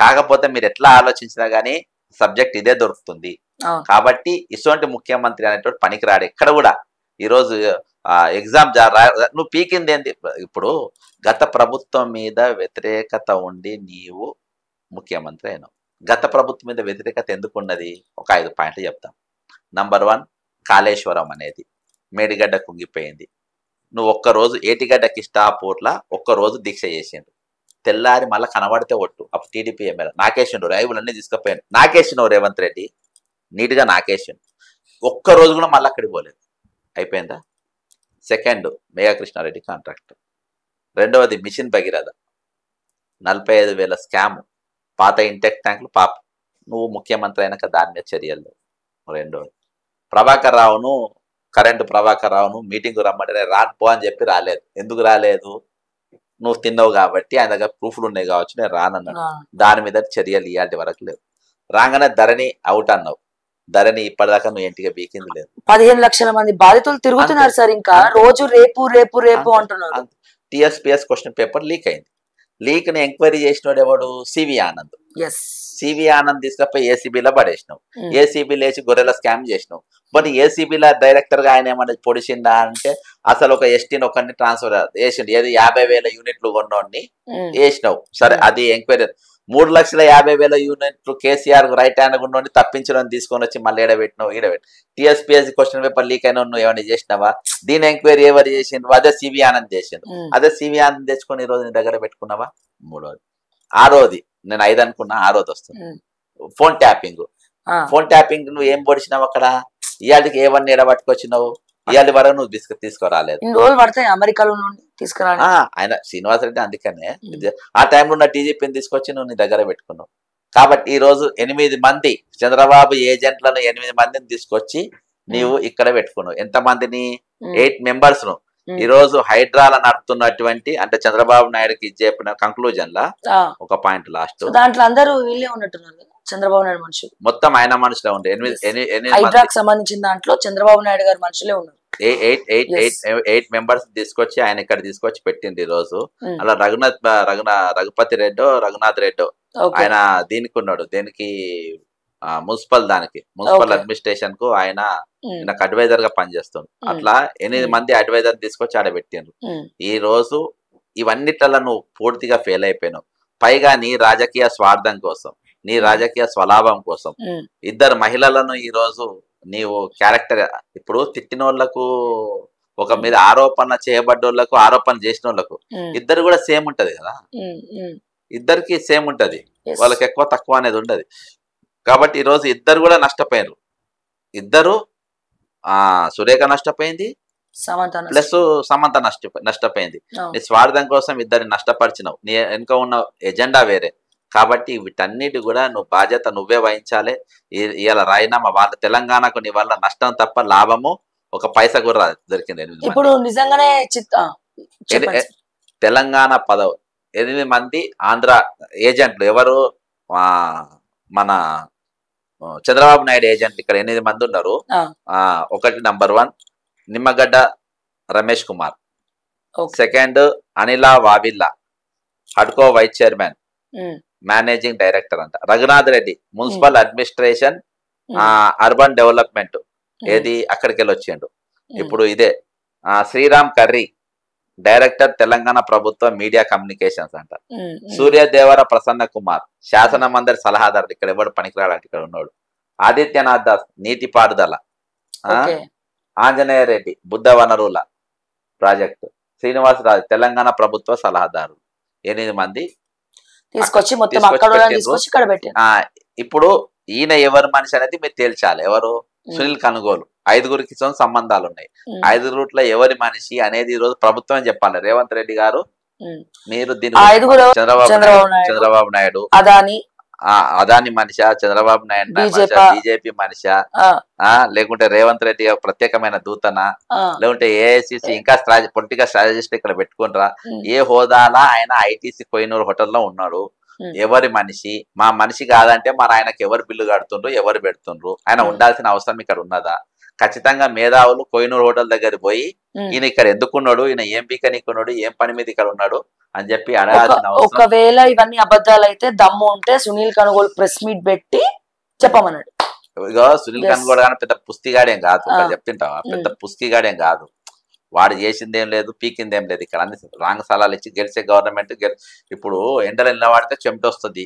కాకపోతే మీరు ఎట్లా ఆలోచించినా గానీ సబ్జెక్ట్ ఇదే దొరుకుతుంది. కాబట్టి ఇటువంటి ముఖ్యమంత్రి అనేటువంటి పనికిరాడు ఎక్కడ కూడా. ఈ రోజు ఎగ్జామ్ నువ్వు పీకింది ఏంటి? ఇప్పుడు గత ప్రభుత్వం మీద వ్యతిరేకత ఉండి నీవు ముఖ్యమంత్రి అయినావు. గత ప్రభుత్వం మీద వ్యతిరేకత ఎందుకు ఉన్నది? ఒక 5 పాయింట్లు చెప్తాం. నంబర్ 1, కాళేశ్వరం అనేది మేడిగడ్డ కుంగిపోయింది. నువ్వు ఒక్కరోజు ఏటిగడ్డకి స్టాపూర్లా ఒక్కరోజు దీక్ష చేసిండు. తెల్లారి మళ్ళీ కనబడితే ఒట్టు. అప్పుడు టీడీపీ ఎమ్మెల్యే నాకేసిండు, రైవులన్నీ తీసుకుపోయాను. నాకేసినావు రేవంత్ రెడ్డి, నీట్గా నాకేసిండు. ఒక్కరోజు కూడా మళ్ళీ అక్కడికి పోలేదు. అయిపోయిందా? Second, Megha Krishna Reddy contract. రెండవది మిషన్ భగీరథ 45,000 స్కామ్, పాత ఇంటెక్ ట్యాంకులు పాప. నువ్వు ముఖ్యమంత్రి అయినాక దాని మీద చర్యలు. రెండవది ప్రభాకర్ రావును, కరెంటు ప్రభాకర్ రావును మీటింగ్ రమ్మంటే రాపో అని చెప్పి రాలేదు. ఎందుకు రాలేదు? నువ్వు తిన్నావు కాబట్టి, ఆయన దగ్గర ప్రూఫ్లు ఉన్నాయి కావచ్చు నేను రానన్నాడు. దాని మీద చర్యలు ఇవాటి వరకు లేవు. రాగానే ధరణి అవుట్ అన్నావు. ధరణి ఇప్పటిదాకా నువ్వు ఇంటికి బీకింది లేదు. 15 లక్షల మంది బాధితులు తిరుగుతున్నారు సార్. ఇంకా రోజు రేపు రేపు రేపు అంటున్నారు. టీఎస్పీఎస్ క్వశ్చన్ పేపర్ లీక్ అయింది. లీక్ ని ఎంక్వైరీ చేసినోడు ఎవడు? సివి ఆనంద్. సివి ఆనంద్ తీసుకపోయి ఏసీబీలో పడేసినావు. ఏసీబీ లేచి గొర్రెల స్కామ్ చేసినావు. బట్ ఏసీబీలో డైరెక్టర్ గా ఆయన ఏమన్నా పొడిచిందా అంటే అసలు ఒక ఎస్టీని ఒకరిని ట్రాన్స్ఫర్ చేసిండు. ఏది 50,000 యూనిట్లు కొన్నోడిని వేసినావు. సరే, అది ఎంక్వైరీ. 3,50,000 యూనిట్లు కేసీఆర్ రైట్ హ్యాండ్ ఉన్నోడిని తప్పించడం తీసుకొని వచ్చి మళ్ళీ ఈడబెట్టినావు. టీఎస్పీఎస్సీ క్వశ్చన్ పేపర్ లీక్ అయినా నువ్వు ఏమైనా చేసినావా? దీని ఎంక్వైరీ ఎవరు చేసిండ్రు? అదే సివి ఆనంద్ చేసిండు. అదే సివి ఆనంద్ తెచ్చుకొని ఈ రోజు నీ దగ్గర పెట్టుకున్నావా? మూడోది. ఆరోది నేను 5 అనుకున్నా, ఆరోది వస్తుంది. Phone tapping. ఫోన్ ట్యాపింగ్ నువ్వు ఏం పొడిచినావు అక్కడ? ఇవాళకి ఏవన్నీ ఎడబట్టుకొచ్చినావు? ఇవాళ వరకు నువ్వు తీసుకురాలేదు. అమెరికాలో నుండి తీసుకురాలి ఆయన శ్రీనివాసరెడ్డి. అందుకనే ఆ టైంలో ఉన్న టీజీపీని తీసుకొచ్చి నువ్వు నీ దగ్గర పెట్టుకున్నావు. కాబట్టి ఈ రోజు 8 మంది చంద్రబాబు ఏజెంట్లను 8 మందిని తీసుకొచ్చి నీవు ఇక్కడ పెట్టుకున్నావు. ఎంత మందిని? 8 మెంబర్స్ ను. ఈ రోజు హైడ్రాల నడుపుతున్నటువంటి, అంటే చంద్రబాబు నాయుడుకి చెప్పిన కంక్లూజన్ లా ఒక పాయింట్ లాస్ట్. దాంట్లో అందరూ వీళ్ళే ఉన్నట్టున్నారు కదా, చంద్రబాబు నాయుడు మనుషులు. మొత్తం ఆయన మనుషులే ఉండే. 8 హైడ్రాకి సంబంధించిన దాంట్లో చంద్రబాబు నాయుడు గారి మనుషులే ఉన్నారు. 8 మెంబర్స్ తీసుకొచ్చి ఆయన ఇక్కడ తీసుకొచ్చి పెట్టింది ఈ రోజు. అలా రఘుపతి రెడ్డో రఘునాథ్ రెడ్డో ఆయన దీనికి ఉన్నాడు. దేనికి? మున్సిపల్ అడ్మినిస్ట్రేషన్ కు ఆయన అడ్వైజర్ గా పనిచేస్తుంది. అట్లా 8 మంది అడ్వైజర్ తీసుకొచ్చి ఆడ పెట్టిండ్రు. ఈ రోజు ఇవన్నిట్లలో నువ్వు పూర్తిగా ఫెయిల్ అయిపోయినావు. పైగా నీ రాజకీయ స్వార్థం కోసం, నీ రాజకీయ స్వలాభం కోసం 2 మహిళలను ఈ రోజు నీవు క్యారెక్టర్. ఇప్పుడు తిట్టిన వాళ్ళకు ఒక మీద ఆరోపణ చేయబడ్డోళ్లకు, ఆరోపణ చేసిన వాళ్ళకు ఇద్దరు కూడా సేమ్ ఉంటది కదా. ఇద్దరికి సేమ్ ఉంటది, వాళ్ళకి ఎక్కువ తక్కువ అనేది ఉండదు. కాబట్టి ఈ రోజు ఇద్దరు కూడా నష్టపోయారు. ఇద్దరు సురేఖ నష్టపోయింది, ప్లస్ సమంత నష్టపోయింది. నీ స్వార్థం కోసం ఇద్దరిని నష్టపరిచినావు. నీ వెనుక ఉన్న ఎజెండా వేరే. కాబట్టి వీటన్నిటి కూడా నువ్వు బాధ్యత నువ్వే వహించాలి. ఇవాళ రాయినామా వాళ్ళ తెలంగాణకు నీ వల్ల నష్టం తప్ప లాభము ఒక పైసా కూడా దొరికింది. ఇప్పుడు నిజంగానే తెలంగాణ 8 మంది ఆంధ్ర ఏజెంట్లు. ఎవరు? మన చంద్రబాబు నాయుడు ఏజెంట్లు ఇక్కడ 8 మంది ఉన్నారు. ఒకటి నంబర్ 1 నిమ్మగడ్డ రమేష్ కుమార్, సెకండ్ అనిలా వావిల్లా, హడ్కో వైస్ చైర్మన్, మేనేజింగ్ డైరెక్టర్ అంట. Raghunath Reddy municipal administration, urban development, ఏది అక్కడికి వెళ్ళి వచ్చిండు. ఇప్పుడు ఇదే శ్రీరామ్ కర్రీ డైరెక్టర్ తెలంగాణ ప్రభుత్వ మీడియా కమ్యూనికేషన్స్ అంట. సూర్యదేవర ప్రసన్న కుమార్ శాసన మండలి సలహాదారు. ఇక్కడ ఎవడు పనికిరాడంటే ఇక్కడ ఉన్నాడు. ఆదిత్యనాథ్ దాస్ నీటిపారుదల, ఆంజనేయ రెడ్డి బుద్ధ వనరుల ప్రాజెక్టు, శ్రీనివాసరాజు తెలంగాణ ప్రభుత్వ సలహాదారు. 8 మంది తీసుకొచ్చి ఇప్పుడు ఈయన ఎవరు మనిషి అనేది మీరు తేల్చాలి. ఎవరు? సునీల్ కనుగోలు. 5గురికి సంబంధాలు ఉన్నాయి. 5 ఎవరి మనిషి అనేది ఈ రోజు ప్రభుత్వం చెప్పాలి. రేవంత్ రెడ్డి గారు మీరు దీని చంద్రబాబు నాయుడు అదాని మనిషా, చంద్రబాబు నాయుడు బీజేపీ మనిషా, లేకుంటే రేవంత్ రెడ్డి ప్రత్యేకమైన దూతనా, లేకుంటే ఏఐసిసి ఇంకా పొలిటికల్ స్ట్రాటజిస్ట్ ఇక్కడ పెట్టుకుంటారా? ఏ హోదాలా ఆయన ఐటీసీ కోహినూర్ హోటల్లో ఉన్నాడు. ఎవరి మనిషి, మా మనిషి కాదంటే మరి ఆయనకి ఎవరు బిల్లు కడుతుండ్రు, ఎవరు పెడుతుండ్రు, ఆయన ఉండాల్సిన అవసరం ఇక్కడ ఉన్నదా? ఖచ్చితంగా మేధావులు కోహినూర్ హోటల్ దగ్గర పోయి ఈయన ఇక్కడ ఎందుకున్నాడు, ఈయన ఏం పీకనికున్నాడు, ఏం పని మీద ఇక్కడ ఉన్నాడు అని చెప్పి అడగాల్సిన అవసరం. ఒకవేళ ఇవన్నీ అబద్ధాలు అయితే దమ్ము ఉంటే సునీల్ కనుగోలు ప్రెస్ మీట్ పెట్టి చెప్పమన్నాడు. ఇగో సునీల్ కనుగోలు కానీ పెద్ద పుస్తిగాడేం కాదు, చెప్తుంటావా, పెద్ద పుస్తిగాడేం కాదు. వాడు చేసిందేం లేదు, పీకిందేం లేదు. ఇక్కడ అన్ని రాంగ్ సలాలు ఇచ్చి గెలిచే గవర్నమెంట్ ఇప్పుడు ఎండలు నిలబడితే చెమట వస్తుంది,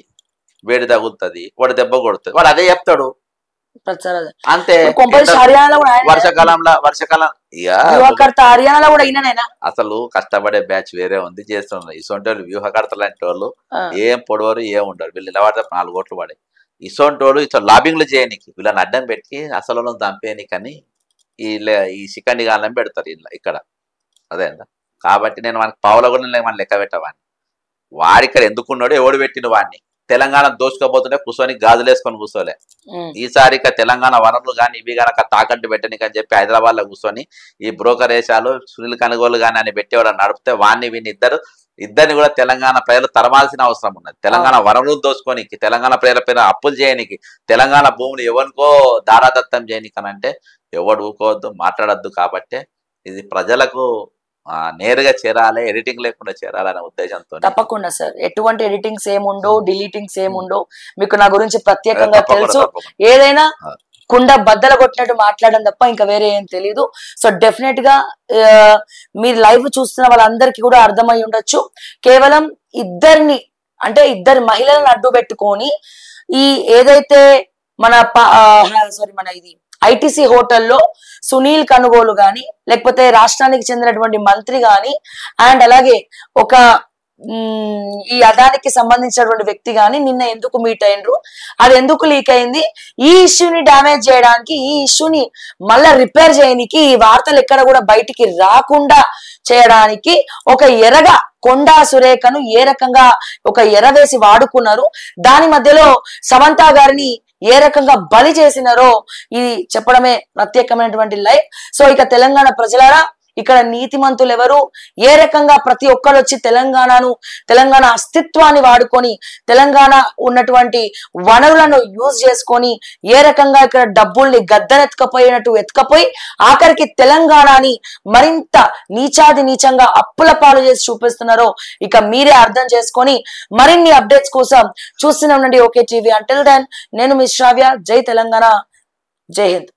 వేడి తగులుతుంది, వాడు దెబ్బ కొడుతుంది, వాడు అదే చెప్తాడు అంతే. వర్షాకాలంలో హర్యానాలో కూడా అయినా అసలు కష్టపడే బ్యాచ్ వేరే ఉంది, చేస్తున్నారు. ఇసొంటి వాళ్ళు వ్యూహకర్తలు లాంటి వాళ్ళు ఏం పొడవరు, ఏం ఉండరు. వీళ్ళు నిలబడితే 4 ఓట్లు పడే ఇసొంటి వాళ్ళు ఇట్లా లాబింగ్లు చేయనికి, వీళ్ళని అడ్డం పెట్టి అసలు చంపేయనికని ఈ సికండి గాలం పెడతారు ఇక్కడ. అదే కాబట్టి నేను మనకి పావుల కూడా మనం లెక్క పెట్టవాడిని. వాడు ఇక్కడ ఎందుకున్నాడు, ఎవడు పెట్టిన వాడిని. తెలంగాణ దోచుకోబోతుంటే కూర్చొని గాజులేసుకొని కూర్చోలే. ఈసారి ఇక తెలంగాణ వనరులు కానీ ఇవి కనుక తాకట్టు పెట్టనికి అని చెప్పి హైదరాబాద్ లో కూర్చొని ఈ బ్రోకర్ వేషాలు సునీల్ కనుగోలు కానీ అని పెట్టేవాడు నడిపితే వాడిని వీని ఇద్దరిని కూడా తెలంగాణ ప్రజలు తరమాల్సిన అవసరం ఉన్నది. తెలంగాణ వనరులు దోచుకోనికి, తెలంగాణ ప్రజల పేరు అప్పులు చేయనికి, తెలంగాణ భూములు ఎవరికో దారాదత్తం చేయనికి అని అంటే ఎవడు ఊకోవద్దు, మాట్లాడద్దు. కాబట్టి ఇది ప్రజలకు నేరుగా చేరాలి, ఎడిటింగ్ లేకుండా చేరాలనే ఉద్దేశంతో. తప్పకుండా సార్, ఎటువంటి ఎడిటింగ్స్ ఏముండవు, డిలీటింగ్స్ ఏముండవు. మీకు నా గురించి ప్రత్యేకంగా తెలుసు. ఏదైనా కుండ బద్దలు కొట్టినట్టు మాట్లాడడం తప్ప ఇంకా వేరే ఏం తెలియదు. సో డెఫినెట్ గా మీరు లైవ్ చూస్తున్న వాళ్ళందరికీ కూడా అర్థమై ఉండొచ్చు. కేవలం ఇద్దరు మహిళలను అడ్డు పెట్టుకొని ఈ ఏదైతే మన ఇది ఐటీసీ హోటల్లో సునీల్ కనుగోలు గాని, లేకపోతే రాష్ట్రానికి చెందినటువంటి మంత్రి గాని, అండ్ అలాగే ఒక ఈ అదానికి సంబంధించినటువంటి వ్యక్తి గాని నిన్న ఎందుకు మీట్ అయినరు, అది ఎందుకు లీక్ అయింది, ఈ ఇష్యూని డ్యామేజ్ చేయడానికి, ఈ ఇష్యూని మళ్ళా రిపేర్ చేయడానికి, ఈ వార్తలు ఎక్కడ కూడా బయటికి రాకుండా చేయడానికి ఒక ఎరగా కొండా సురేఖను ఏ రకంగా ఒక ఎర వేసి వాడుకున్నారు. దాని మధ్యలో సమంతా గారిని ఏ రకంగా బలి చేసినారో ఇది చెప్పడమే ప్రత్యేకమైనటువంటి లైవ్. సో ఇక తెలంగాణ ప్రజలారా, ఇక్కడ నీతిమంతులు ఎవరు, ఏ రకంగా ప్రతి ఒక్కరు వచ్చి తెలంగాణ అస్తిత్వాన్ని వాడుకొని, తెలంగాణ ఉన్నటువంటి వనరులను యూజ్ చేసుకొని ఏ రకంగా ఇక్కడ డబ్బుల్ని గద్దెనెత్తుకపోయినట్టు ఎత్తుకపోయి ఆఖరికి తెలంగాణని మరింత నీచంగా అప్పుల పాలు చేసి చూపిస్తున్నారో ఇక మీరే అర్థం చేసుకొని మరిన్ని అప్డేట్స్ కోసం చూస్తూనే ఉండండి ఓకే టీవీ. అంటిల్ దెన్ నేను మీ శ్రావ్య. జై తెలంగాణ, జై హింద్.